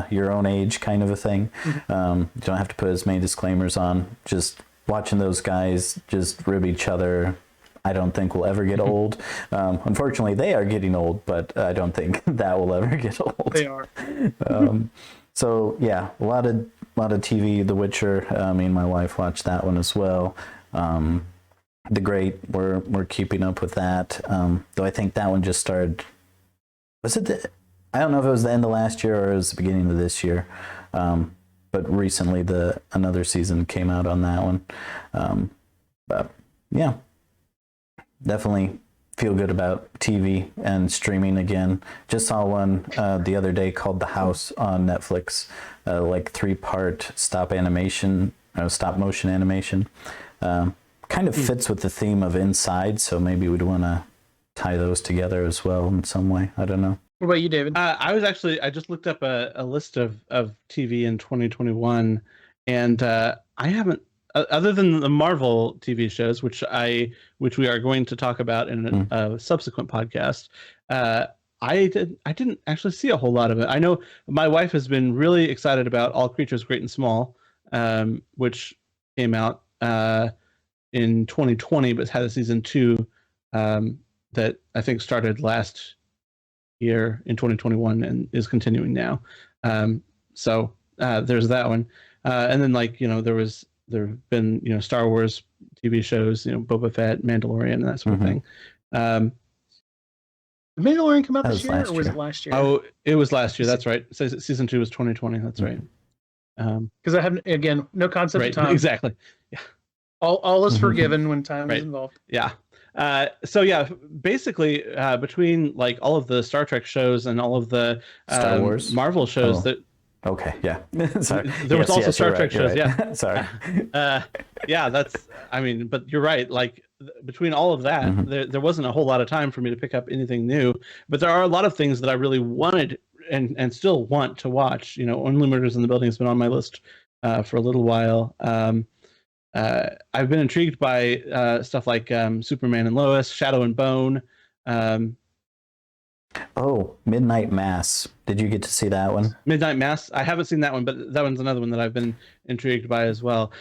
your own age kind of a thing. You don't have to put as many disclaimers on. Just watching those guys just rib each other, I don't think will ever get old. Unfortunately, they are getting old, but I don't think that will ever get old. They are. So yeah, a lot of TV. The Witcher. Me and my wife watched that one as well. The Great, we're keeping up with that. Though I think that one just started. Was it I don't know if it was the end of last year or it was the beginning of this year. But recently another season came out on that one. But yeah, definitely feel good about TV and streaming again. Just saw one the other day called The House on Netflix, like 3-part stop motion animation. Kind of fits with the theme of Inside, so maybe we'd want to tie those together as well in some way. I don't know. What about you, David? I just looked up a list of TV in 2021, and I haven't, other than the Marvel TV shows, which we are going to talk about in a subsequent podcast. I didn't actually see a whole lot of it. I know my wife has been really excited about All Creatures Great and Small, which came out in 2020, but had a season 2 that I think started last year in 2021 and is continuing now. So there's that one. And then there have been Star Wars TV shows, Boba Fett, Mandalorian, and that sort of thing. Did Mandalorian come out this year, or was it last year? Oh, it was last year. That's right. So season 2 was 2020. That's right. Because I have, again, no concept of time. Exactly. Yeah. All is forgiven when time is involved. Yeah. So yeah, basically between like all of the Star Trek shows and all of the Star Wars Marvel shows that. Okay. Yeah. Sorry. There was also Star Trek shows. Right. Yeah. Sorry. Yeah, that's. I mean, but you're right. Like between all of that, there wasn't a whole lot of time for me to pick up anything new. But there are a lot of things that I really wanted and still want to watch. Only Murders in the Building has been on my list for a little while. I've been intrigued by stuff like Superman and Lois, Shadow and Bone. Midnight Mass. Did you get to see that one? Midnight Mass. I haven't seen that one, but that one's another one that I've been intrigued by as well.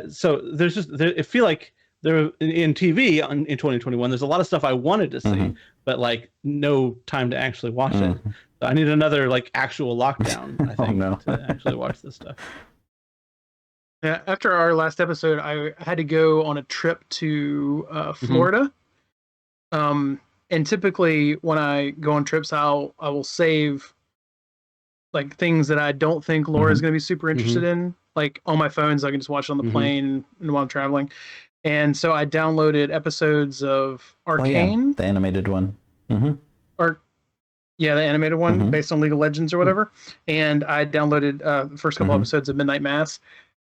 So there's I feel like there in TV in 2021, there's a lot of stuff I wanted to see, but like no time to actually watch it. So I need another like actual lockdown, I think, to actually watch this stuff. Yeah, after our last episode, I had to go on a trip to Florida. And typically when I go on trips, I will save like things that I don't think Laura's going to be super interested in, like on my phone, so I can just watch it on the plane and while I'm traveling. And so I downloaded episodes of Arcane. The animated one. Or the animated one based on League of Legends or whatever. And I downloaded the first couple episodes of Midnight Mass.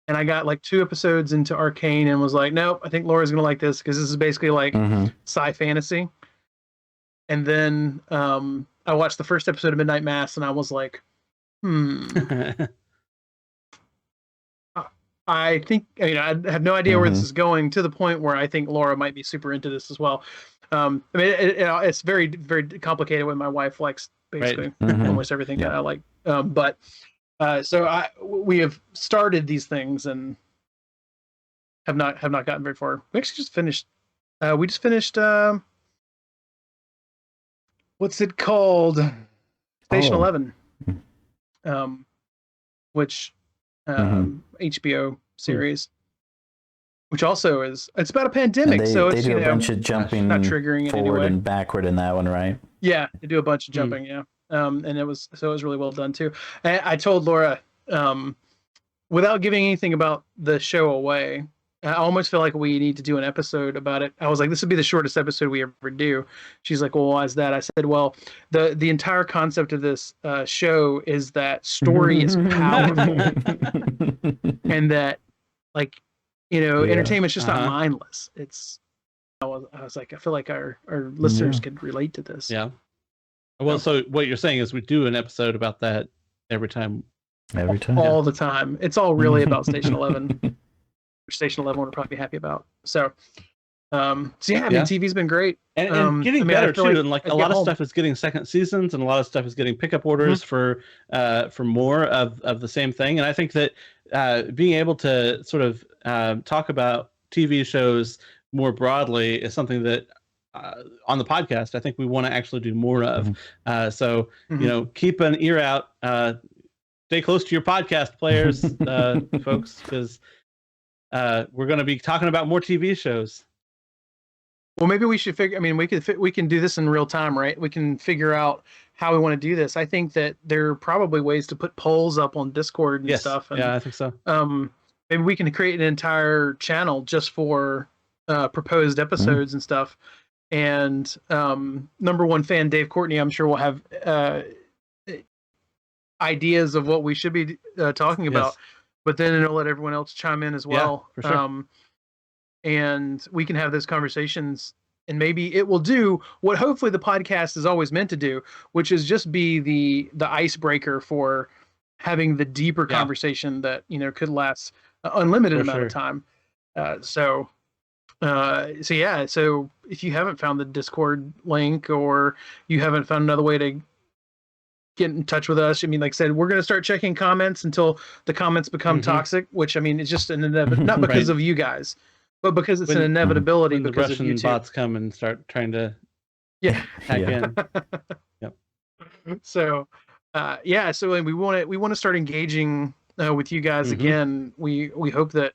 And I got like 2 episodes into Arcane and was like, nope, I think Laura's going to like this because this is basically like sci fantasy. And then I watched the first episode of Midnight Mass and I was like, I think, I have no idea where this is going, to the point where I think Laura might be super into this as well. I mean, it's very, very complicated when my wife likes basically almost everything that I like. But so we have started these things and have not gotten very far. We actually just finished. We just finished. What's it called? Station 11. Which HBO series. Which also it's about a pandemic, so it's they do a bunch of jumping, not triggering forward and backward in that one, right? Yeah, they do a bunch of jumping, and it was really well done too. I told Laura, without giving anything about the show away, I almost feel like we need to do an episode about it. I was like, this would be the shortest episode we ever do. She's like, well, why is that? I said, well, the entire concept of this show is that story is powerful, and that entertainment's just not mindless. I was like, I feel like our listeners could relate to this. Yeah. Well, so what you're saying is we do an episode about that every time. All the time. It's all really about Station 11. Station 11 would probably be happy about. So I mean, TV's been great. And getting better too. And like a lot of stuff is getting second seasons, and a lot of stuff is getting pickup orders for more of the same thing. And I think that being able to sort of talk about TV shows more broadly is something that on the podcast I think we want to actually do more of. So keep an ear out. Stay close to your podcast players, folks, because we're going to be talking about more TV shows. Well, maybe we should figure. I mean, we can do this in real time, right? We can figure out how we want to do this. I think that there are probably ways to put polls up on Discord and stuff. And, I think so. Maybe we can create an entire channel just for proposed episodes and stuff. And number one fan Dave Courtney, I'm sure will have ideas of what we should be talking about. But then it'll let everyone else chime in as well. Yeah, for sure. And we can have those conversations, and maybe it will do what hopefully the podcast is always meant to do, which is just be the icebreaker for having the deeper conversation that could last an unlimited amount of time. So if you haven't found the Discord link, or you haven't found another way to get in touch with us, I mean, like I said, we're going to start checking comments until the comments become toxic, which I mean, it's just an inevitability, not because of you guys, but because it's an inevitability when because the Russian of YouTube. bots come and start trying to hack in. Yep. So so we want to start engaging with you guys again. We hope that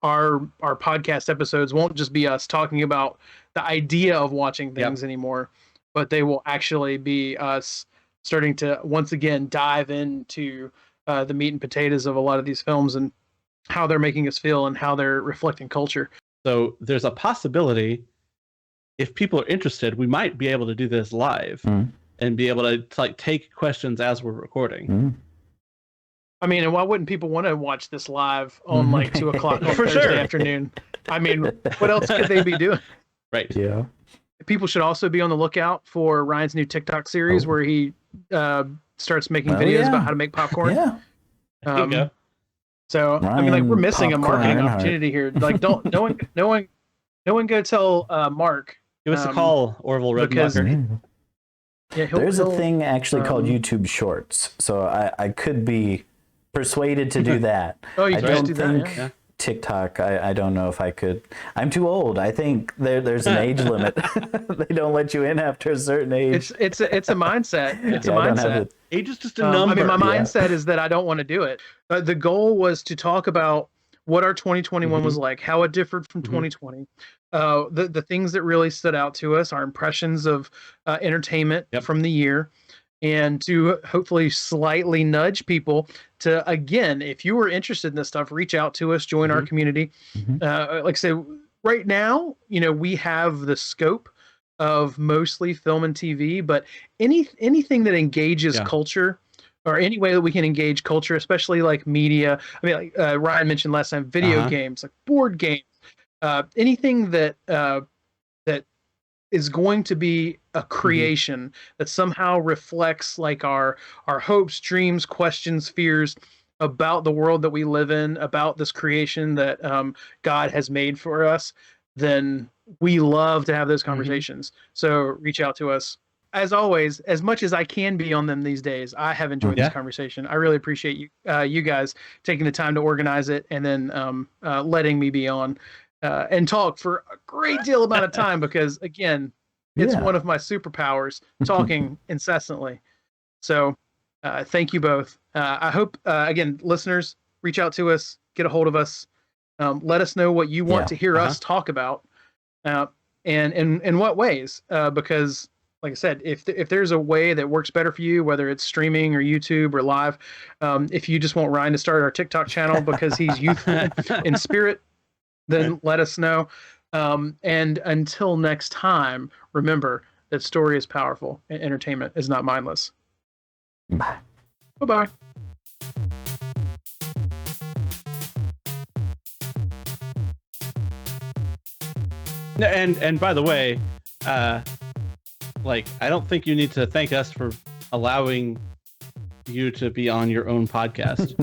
our podcast episodes won't just be us talking about the idea of watching things anymore, but they will actually be us starting to once again dive into the meat and potatoes of a lot of these films and how they're making us feel and how they're reflecting culture. So there's a possibility, if people are interested, we might be able to do this live and be able to like take questions as we're recording. I mean, and why wouldn't people want to watch this live on like 2:00 on Thursday afternoon? I mean, what else could they be doing? Right. Yeah. People should also be on the lookout for Ryan's new TikTok series where he starts making videos about how to make popcorn. Yeah. There you go. So Ryan, I mean, like, we're missing a marketing Earnhardt. opportunity here. Like, no one go tell Mark. Give us a call, Orville Redmarker. There's a thing actually called YouTube Shorts, so I could be persuaded to do that. Oh, you I can don't do think that. TikTok. I don't know if I could. I'm too old. I think there's an age limit. They don't let you in after a certain age. It's a mindset. It's a mindset. Age is just a number. I mean, my mindset is that I don't want to do it. The goal was to talk about what our 2021 was like, how it differed from 2020, the things that really stood out to us, our impressions of entertainment from the year, and to hopefully slightly nudge people to, again, if you were interested in this stuff, reach out to us, join our community. Like I said, right now, we have the scope of mostly film and TV, but anything that engages culture, or any way that we can engage culture, especially like media. I mean, like Ryan mentioned last time, video games, like board games, anything that that is going to be a creation that somehow reflects like our hopes, dreams, questions, fears about the world that we live in, about this creation that God has made for us, then we love to have those conversations. So reach out to us. As always, as much as I can be on them these days, I have enjoyed this conversation. I really appreciate you guys taking the time to organize it and then letting me be on and talk for a great deal amount of time, because again, it's one of my superpowers, talking incessantly. So thank you both. I hope, again, listeners, reach out to us, get a hold of us. Let us know what you want to hear us talk about, and in what ways, because like I said, if there's a way that works better for you, whether it's streaming or YouTube or live, if you just want Ryan to start our TikTok channel because he's youthful in spirit, then let us know. And until next time, remember that story is powerful and entertainment is not mindless. Bye. Bye-bye. And by the way, like, I don't think you need to thank us for allowing you to be on your own podcast.